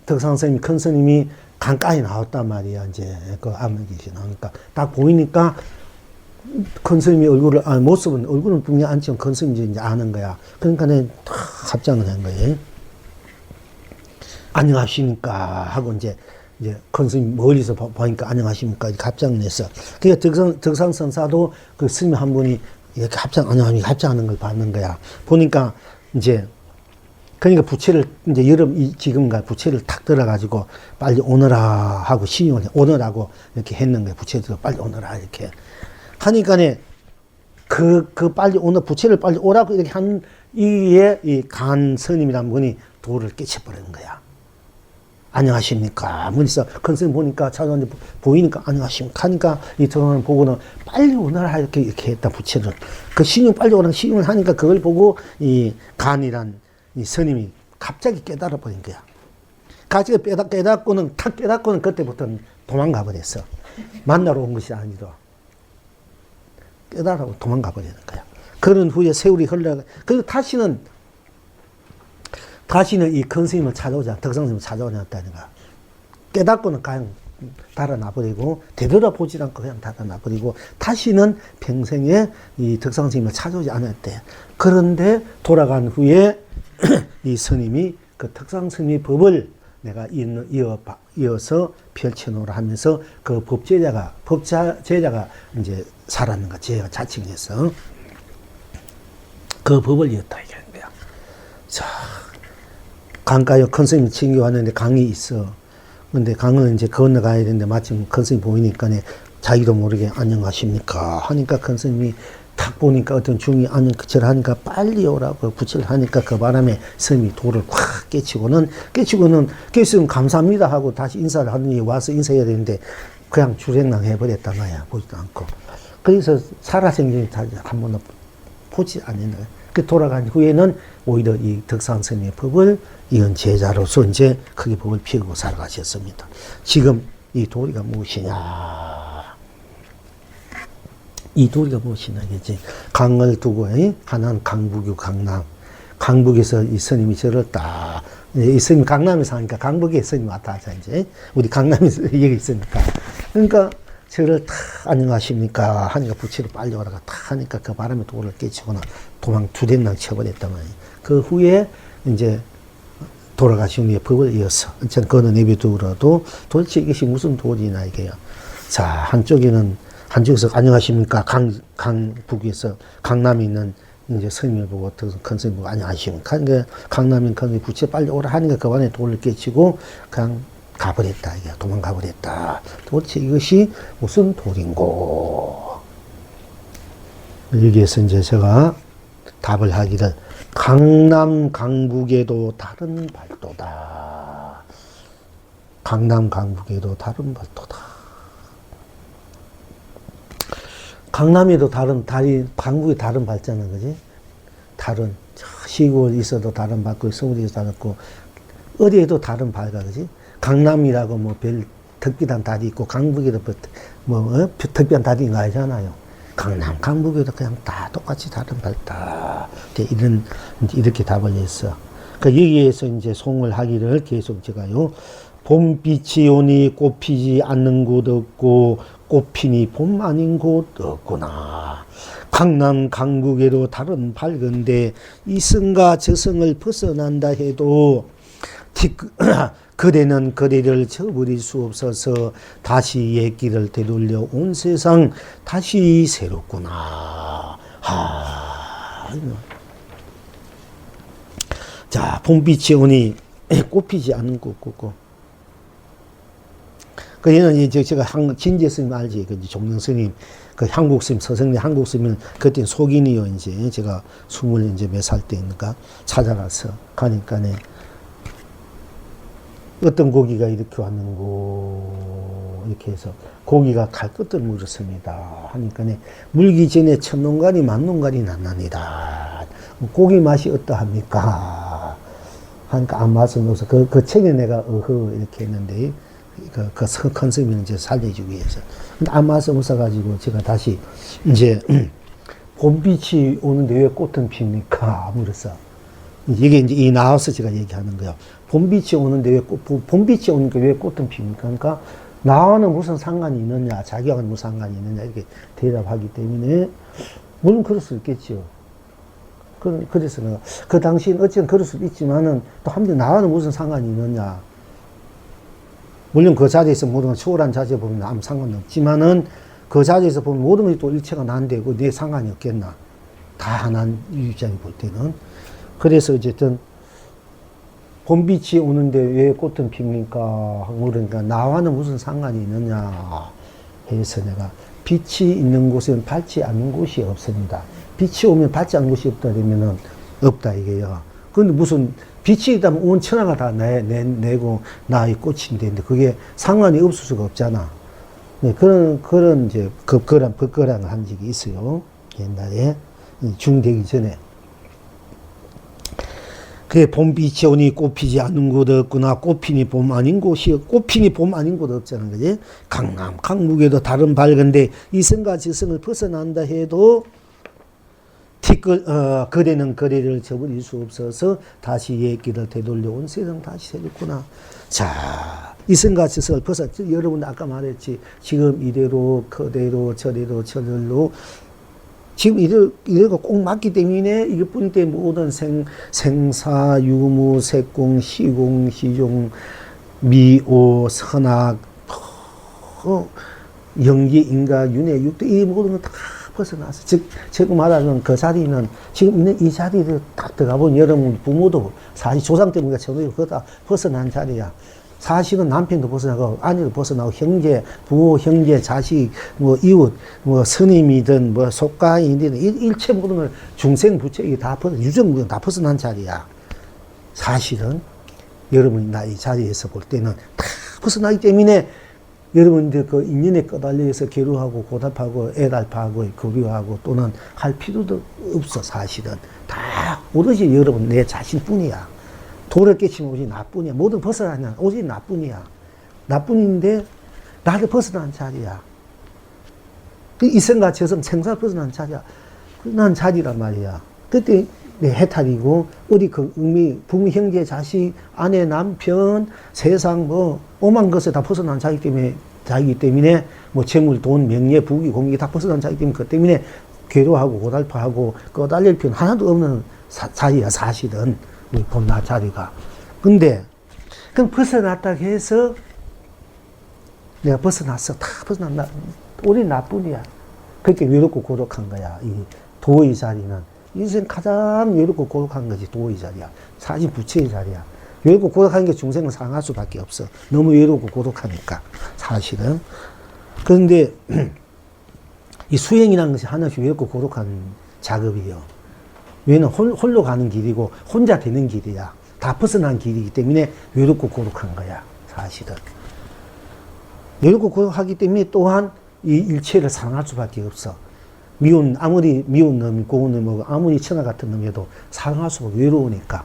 덕상 스님이 큰 스님이 강가에 나왔단 말이야. 이제 그 암흑기시 나오니까 딱 보이니까 큰 스님이 얼굴을 모습은 얼굴은 분명히 안지만 큰 스님이 이제 아는 거야. 그러니까 내가 다 합장을 한 거예요. 안녕하십니까 하고 이제 큰 스님 멀리서 보니까 안녕하십니까 이렇게 합장을 했어. 그러니까 덕상 선사도 그 스님 한 분이 이렇게 안녕하십니까 합장하는 걸 봤는 거야. 보니까 이제 그러니까 부채를 이제 지금가 부채를 탁 들어가지고 빨리 오너라 하고 신용을 오너라고 이렇게 했는 거야. 부채를 빨리 오너라 이렇게 하니까네 그 빨리 부채를 빨리 오라고 이렇게 한 이에 이 간 스님이란 분이 돌을 깨쳐버리는 거야. 안녕하십니까. 문에서 큰 스님 보니까 찾아왔는데 보이니까 안녕하십니까 하니까 이 들어오는 보고는 빨리 오너라 이렇게 했다 부채를. 그 신용 빨리 오라는 신용을 하니까 그걸 보고 이 간이란 이 스님이 갑자기 깨달아 버린 거야. 갑자기 깨닫고는 그때부터는 도망가 버렸어. 만나러 온 것이 아니라 깨달아고 도망가 버리는 거야. 그런 후에 세월이 흘러가. 그래서 다시는 이 큰 스님을 찾아오자, 덕상 스님을 찾아오냐다니까. 깨닫고는 그냥 달아나버리고, 되돌아보지 않고 그냥 달아나버리고, 다시는 평생에 이 덕상 스님을 찾아오지 않았대. 그런데 돌아간 후에 이 스님이 그 덕상 스님의 법을 내가 이어서 펼쳐놓으라 하면서 그 법제자가 이제 살았는 거, 제가 자칭해서 그 법을 이었다 이런 거야. 자, 강가에 큰 스님이 친구 왔는데 강이 있어. 근데 강을 이제 건너가야 되는데 마침 큰 스님이 보이니까 자기도 모르게 안녕하십니까 하니까 큰 스님이 딱 보니까 어떤 중이 안녕을 하니까 빨리 오라고 부채를 하니까 그 바람에 스님이 돌을 확 깨치고는 감사합니다 하고 다시 인사를 하더니 와서 인사해야 되는데 그냥 주랭랑 해버렸단 말이야. 보지도 않고. 그래서 살아생전에 한 번도 보지 않는 거야. 그 돌아간 후에는 오히려 이 덕상 스님의 법을 이은 제자로서 이제 크게 법을 피우고 살아가셨습니다. 지금 이 도리가 무엇이냐? 이 도리가 무엇이냐겠지. 강을 두고 하나는 강북이고 강남. 강북에서 이 스님이 저를 딱 이 스님 강남에 사니까 강북에 스님 왔다 하자 이제 우리 강남에 여기 있으니까 그러니까 저를 탁 안녕하십니까 하니까 부채를 빨리 오라가 탁 하니까 그 바람에 돌을 깨치거나 도망 두대낭 쳐버렸단 말이에요. 그 후에 이제 돌아가신 후에 법을 이어서 저는 그거는 내비두더라도 도대체 이것이 무슨 도리나 이게요. 자 한쪽에서 안녕하십니까 강북에서 강남에 있는 이제 스님을 보고 큰 스님 보고 안녕하십니까 그러니까 강남인 큰 스님 부채 빨리 오라 하니까 그 안에 돌을 깨치고 그냥 가버렸다. 이게 도망가버렸다. 도대체 이것이 무슨 도리인고? 여기에서 이제 제가 답을 하기를 강남 강북에도 다른 발도다. 강남 강북에도 다른 발도다. 강남에도 강북에 다른 발잖아, 그지? 다른 시골 있어도 다른 발고 서울에 다르고 어디에도 다른 발가, 그지? 강남이라고 별 특별한 달이 있고 강북에도 특별한 달이 아니잖아요. 강남, 강북에도 그냥 다 똑같이 다른 발다. 이렇게 답을 했어. 여기에서 이제 송을 하기를 계속 제가요. 봄빛이 오니 꽃피지 않는 곳 없고 꽃피니 봄 아닌 곳 없구나. 강남, 강북에도 다른 밝은데 이승과 저승을 벗어난다 해도 그대는 그대를 저버릴 수 없어서 다시 옛길을 되돌려 온 세상 다시 새롭구나. 자, 봄빛이 오니 꽃피지 않는 곳 없고. 그 얘는 이제 제가 진재 스님 알지? 그 종령 스님, 그 한국 스님, 서성리 한국 스님은 그때 속인이요. 이제 제가 20 이제 몇 살 때인가 찾아가서 가니까네. 어떤 고기가 이렇게 왔는고 이렇게 해서 고기가 갈 것들 물었습니다 하니까네 물기 전에 첫농간이 만농간이 났나니다. 고기 맛이 어떠합니까 하니까 안 맛은 없어. 그 책에 내가 이렇게 했는데 그 컨셉을 이제 살려주기 위해서. 근데 아무 말씀 없어가지고 제가 다시 이제 봄빛이 오는데 왜 꽃은 핍니까? 물었어. 이게 이제 이 나와서 제가 얘기하는 거예요. 봄빛이 오는데 왜 봄빛이 오는데 왜 꽃은 핍니까? 그러니까 나와는 무슨 상관이 있느냐, 자기와는 무슨 상관이 있느냐 이렇게 대답하기 때문에 물론 그럴 수 있겠죠. 그래서 내가 그 당시엔 어쨌든 그럴 수도 있지만은 또 한편 나와는 무슨 상관이 있느냐. 물론 그 자리에서 모든 걸 초월한 자리에 보면 아무 상관이 없지만은 그 자리에서 보면 모든 것이 또 일체가 난데고 내 상관이 없겠나. 다 하나인 입장이 볼 때는. 그래서 어쨌든 봄빛이 오는데 왜 꽃은 핍니까? 물으니까 나와는 무슨 상관이 있느냐 해서 내가 빛이 있는 곳은 밝지 않은 곳이 없습니다. 빛이 오면 밝지 않은 곳이 없다 그러면은 없다 이게요. 근데 무슨 빛이 있다면 온 천하가 다 내고 나의 꽃인데 그게 상관이 없을 수가 없잖아. 네, 그런 이제 법거랑을 한 적이 있어요. 옛날에 중되기 전에. 그게 봄빛이 오니 꽃피지 않는 곳 없구나. 꽃피니 봄 아닌 곳이, 꽃피니 봄 아닌 곳 없잖아. 그지? 강남, 강북에도 다른 밝은데 이성과 지성을 벗어난다 해도 거래는 거래를 저버릴 수 없어서 다시 옛길을 되돌려온 세상 다시 되겠구나. 자, 이성과 지성을 벗어, 여러분 아까 말했지. 지금 이대로, 그대로, 저대로, 저절로 지금 이래가 꼭 맞기 때문에 이게 뿐이 때문에 모든 생사, 유무, 색공, 시공, 시종, 미오, 선악, 영기, 인가, 윤회, 육도 이 모든 건 다 벗어나서 즉 제가 말하는 그 자리는 지금 있는 이 자리를 딱 들어가보면 여러분 부모도 사실 조상 때문에 저도 그거 다 벗어난 자리야. 사실은 남편도 벗어나고 아내도 벗어나고 형제, 부모, 형제, 자식, 뭐 이웃, 뭐 스님이든 뭐 속가인이든 일체 모든 걸 중생 부처 이게 다 유정무정 다 벗어난 자리야. 사실은 여러분이 나 이 자리에서 볼 때는 다 벗어나기 때문에 여러분들 그 인연에 꺼달려서 괴로워하고 고답하고 애달파하고 거리하고 또는 할 필요도 없어. 사실은 다 오로지 여러분 내 자신뿐이야. 도를 깨치면 오직 나뿐이야. 모든 벗어나냐 오직 나뿐이야. 나뿐인데 나를 벗어난 자리야. 그 이성과 저성 생사를 벗어난 자리야. 난 자리란 말이야. 그때 내 해탈이고 우리 그 부모 형제 자식 아내 남편 세상 뭐 오만 것에 다 벗어난 자이기 때문에 뭐 재물 돈 명예 부귀 공기 다 벗어난 자이기 때문에 그 때문에 괴로워하고 고달파하고 꺼달릴 필요는 하나도 없는 자리야 사실은. 우리 봄나 자리가. 근데, 그럼 벗어났다고 해서, 내가 벗어났어. 다 벗어났나. 우리 나뿐이야. 그렇게 외롭고 고독한 거야. 이 도의 자리는. 인생 가장 외롭고 고독한 거지. 도의 자리야. 사실 부처의 자리야. 외롭고 고독한 게 중생을 상할 수밖에 없어. 너무 외롭고 고독하니까. 사실은. 그런데, 이 수행이라는 것이 하나씩 외롭고 고독한 작업이에요. 왜냐면 홀로 가는 길이고 혼자 되는 길이야. 다 벗어난 길이기 때문에 외롭고 고독한 거야. 사실은. 외롭고 고독하기 때문에 또한 이 일체를 사랑할 수밖에 없어. 아무리 미운 놈이 고운 놈이고 아무리 천하 같은 놈이어도 사랑할 수가 외로우니까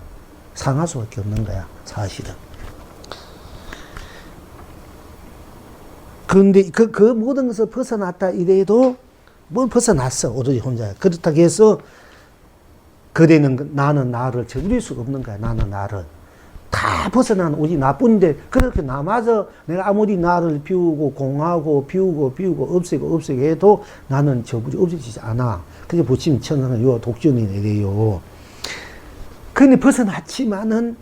사랑할 수밖에 없는 거야. 사실은. 그런데 그 모든 것을 벗어났다 이래도 뭘 벗어났어. 오로지 혼자. 그렇다고 해서 그대는 나는 나를 저버릴 수가 없는 거야. 나는 나를. 다 벗어난 오직 나뿐인데 그렇게 나마저 내가 아무리 나를 비우고 공하고 비우고 없애고 해도 나는 없어지지 않아. 그게 보시면 천하는 요 독존이 이래요. 근데 벗어났지만은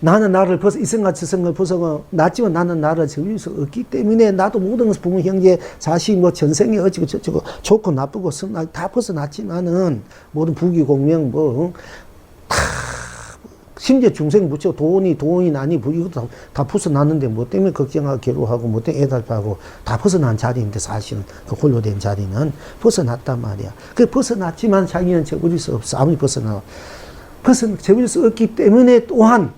나는 나를 이성과 지성을 벗어났지만 나는 나를 저버릴 수 없기 때문에 나도 모든 것을 부모 형제 자식 뭐 전생에 어찌고 저쩌고 좋고 나쁘고 다 벗어났지만은 모든 부귀 공명 뭐 다 심지어 중생 부처 돈이 나니 이것도 다 벗어났는데 뭐 때문에 걱정하고 괴로워하고 뭐 때문에 애달파하고 다 벗어난 자리인데 사실은 그 홀로 된 자리는 벗어났단 말이야. 그 벗어났지만 자기는 저버릴 수 없어. 아무리 저버릴 수 없기 때문에 또한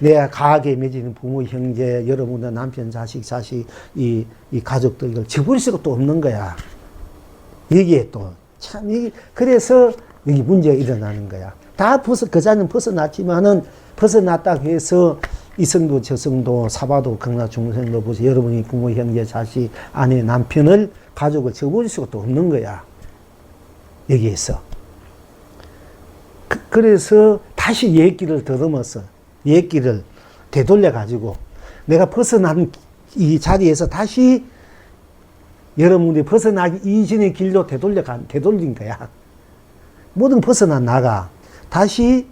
내가 가하게 맺이는 부모, 형제, 여러분의 남편, 자식, 이 가족들, 이걸 저버릴 수가 또 없는 거야. 여기에 또, 그래서 여기 문제가 일어나는 거야. 그 자리는 벗어났지만은, 벗어났다고 해서 이성도 저성도 사바도 극락 중생도 보세요. 여러분이 부모 형제 자식 아내 남편을 가족을 적어볼 수가 또 없는 거야. 여기에서. 그래서 다시 옛길을 더듬어서 옛길을 되돌려 가지고 내가 벗어난 이 자리에서 다시 여러분들이 벗어나기 이전의 길로 되돌린 거야. 모든 벗어난 나가 다시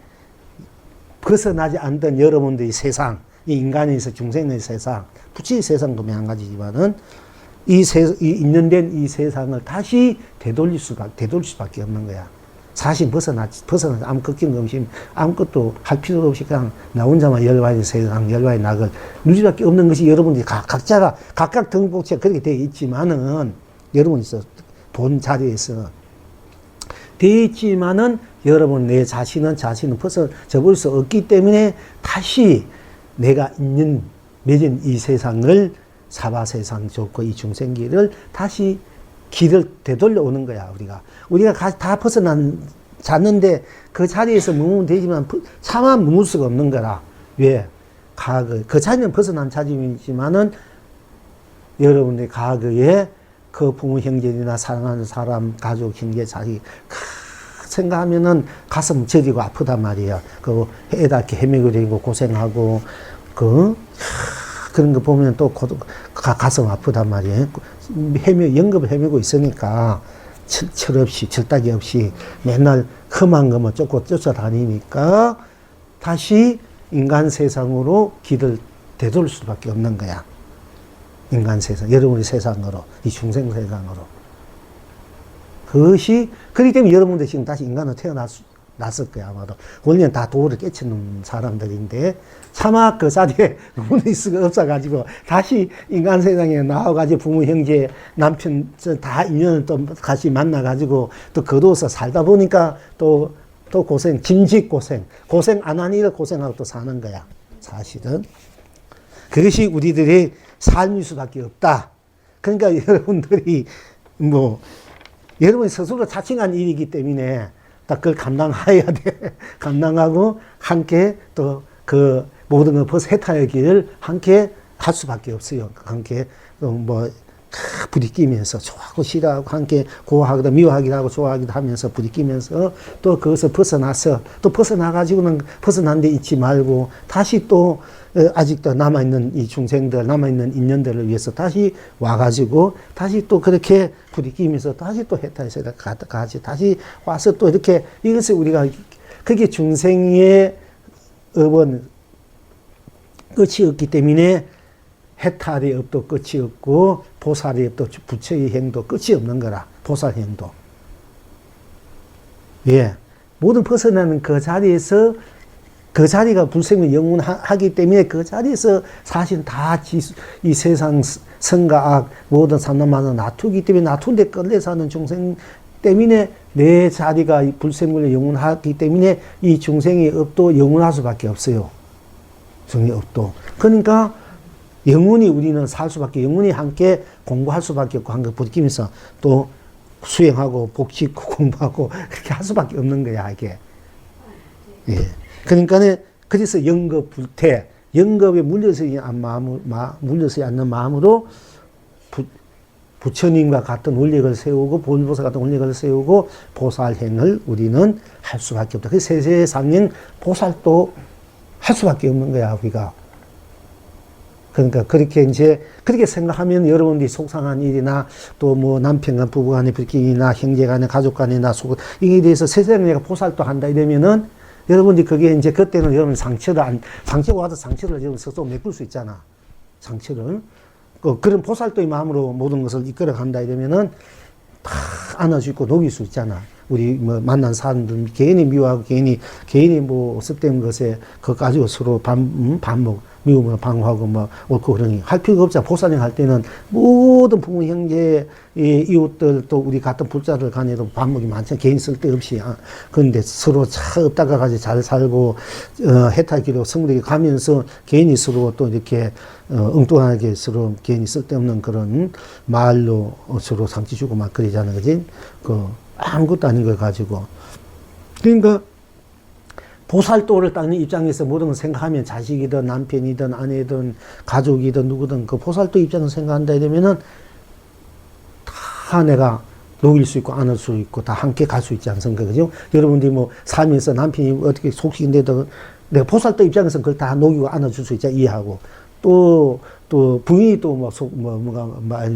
벗어나지 않던 여러분들의 세상, 이 인간에서 중생의 세상, 부처의 세상도 마찬가지지만은 이 인연된 이 세상을 다시 되돌릴 수밖에 없는 거야. 사실 벗어나지 아무 꺾인 없이 아무것도 할 필요 없이 그냥 나 혼자만 열반의 세상, 열반의 낙을 누릴 수밖에 없는 것이 여러분들이 각자가 각각 등복체가 그렇게 되어 있지만은 여러분이 본 자리에서 되어 있지만은 여러분 내 자신은 접을 수 없기 때문에 다시 내가 맺은 이 세상을 사바 세상 좋고 이 중생길을 다시 길을 되돌려 오는 거야, 우리가 다 잤는데 그 자리에서 머무면 되지만 차마 머물 수가 없는 거라. 왜? 그 자리는 벗어난 자리이지만은 여러분의 과거에 그 부모 형제나 사랑하는 사람, 가족, 형제, 자식 생각하면은 가슴 저리고 아프단 말이야. 그 애답게 헤매고 되고 고생하고 그런 거 보면 또 가슴 아프단 말이에요. 영겁을 헤매고 있으니까 철없이 절딱이 없이 맨날 험한 것만 쫓아다니니까 다시 인간 세상으로 길을 되돌릴 수밖에 없는 거야. 인간 세상, 여러분의 세상으로, 이 중생 세상으로. 그것이 그렇기 때문에 여러분들 지금 다시 인간으로 태어났을 거야, 아마도. 원래는 다 도를 깨치는 사람들인데 차마 그 자리에 머물 수가 없어가지고 다시 인간 세상에 나와가지고 부모, 형제, 남편 다 인연을 또 같이 만나가지고 또 거두어서 살다 보니까 또 고생, 짐짓 고생 안 하니 고생하고 또 사는 거야, 사실은. 그것이 우리들의 삶일 수밖에 없다. 그러니까 여러분들이 여러분이 스스로 자칭한 일이기 때문에 딱 그걸 감당해야 돼. 감당하고 함께 또 그 모든 걸 해탈의 길을 함께 할 수밖에 없어요. 함께 부딪히면서 좋아하고 싫어하고 함께 고하기도 미워하기도 하고 좋아하기도 하면서 부딪히면서 또 거기서 또 벗어나가지고는 벗어난 데 있지 말고 다시 또 아직도 남아있는 이 중생들, 남아있는 인연들을 위해서 다시 와가지고 다시 또 그렇게 부딪히면서 다시 또 해탈해서 가지 다시 와서 또 이렇게 이것을 우리가 그게 중생의 업은 끝이 없기 때문에 해탈의 업도 끝이 없고 보살의 업도 부처의 행도 끝이 없는 거라. 보살 행도. 예. 모든 벗어나는 그 자리에서 그 자리가 불생을 영원하기 때문에 그 자리에서 사실 다 이 세상 선과 악 모든 삼남만을 놔두기 때문에 놔둔 데 끌려 사는 중생 때문에 내 자리가 불생을 영원하기 때문에 이 중생의 업도 영원할 수밖에 없어요. 중생의 업도. 그러니까 영원히 우리는 살 수밖에, 영원히 함께 공부할 수밖에 없고, 함께 부딪히면서 또 수행하고, 복짓고, 공부하고, 그렇게 할 수밖에 없는 거야, 이게. 예. 그러니까, 그래서 영겁 불태, 영겁에 물려서지 않는 마음으로 부처님과 같은 원력을 세우고, 보살보사 같은 원력을 세우고, 보살행을 우리는 할 수밖에 없다. 그래서 세세상행 보살도 할 수밖에 없는 거야, 우리가. 그러니까 그렇게 생각하면 여러분들이 속상한 일이나 또 남편 부부 간의 불길이나 형제 간의 가족 간이나 이에 대해서 세상에 내가 보살도 한다 이러면은 여러분들이 그게 그때는 여러분 상처가 와도 상처를 여러분 스스로 메꿀 수 있잖아. 상처를. 그런 보살도의 마음으로 모든 것을 이끌어 간다 이러면은 다 안아주고 녹일 수 있잖아. 우리 만난 사람들 개인이 미워하고 개인이 습된 것에 그거 가지고 서로 반목 미움을 방어하고 옳고 그러니 할 필요가 없잖아. 보살행 할 때는 모든 부모 형제 이웃들 또 우리 같은 불자들 간에도 반목이 많잖아. 개인 쓸데없이. 그런데 서로 잘 엎다가 가지 잘 살고 해탈기로 성불하게 가면서 개인이 서로 또 이렇게 엉뚱하게 서로 개인이 쓸데없는 그런 말로 서로 상처 주고 막 그러잖아. 그지? 아무것도 아닌 걸 가지고. 그러니까 보살도를 닦는 입장에서 모든 걸 생각하면 자식이든 남편이든 아내든 가족이든 누구든 그 보살도 입장에서 생각한다 이러면은 다 내가 녹일 수 있고 안을 수 있고 다 함께 갈 수 있지 않습니까? 그죠? 여러분들이 뭐 살면서 남편이 어떻게 속식인데도 내가 보살도 입장에서 그걸 다 녹이고 안아줄 수 있자 이해하고 또 부인이 또 뭐가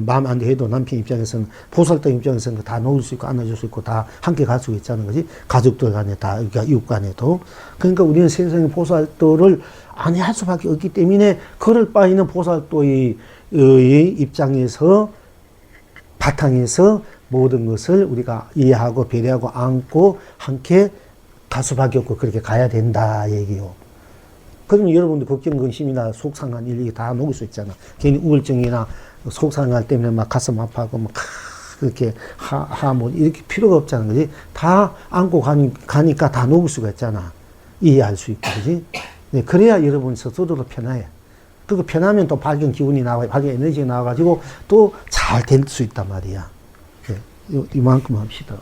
마음 안 돼 해도 남편 입장에서는 보살도 입장에서는 다 녹일 수 있고 안아줄 수 있고 다 함께 갈 수 있다는 거지. 가족들 간에 다, 그러니까 이웃 간에도. 그러니까 우리는 세상의 보살도를 안 할 수밖에 없기 때문에 그럴 바에는 보살도의 입장에서 바탕에서 모든 것을 우리가 이해하고 배려하고 안고 함께 갈 수밖에 없고 그렇게 가야 된다 얘기요. 그러면 여러분들 걱정, 근심이나 속상한 일 다 녹일 수 있잖아. 괜히 우울증이나 속상할 때문에 막 가슴 아파하고 막 그렇게 뭐 이렇게 필요가 없잖아. 그지? 다 안고 가니까 다 녹일 수가 있잖아. 이해할 수 있고, 그지? 네, 그래야 여러분 스스로도 편해요. 그거 편하면 또 밝은 기운이 나와, 밝은 에너지가 나와가지고 또 잘 될 수 있단 말이야. 네, 이만큼 합시다.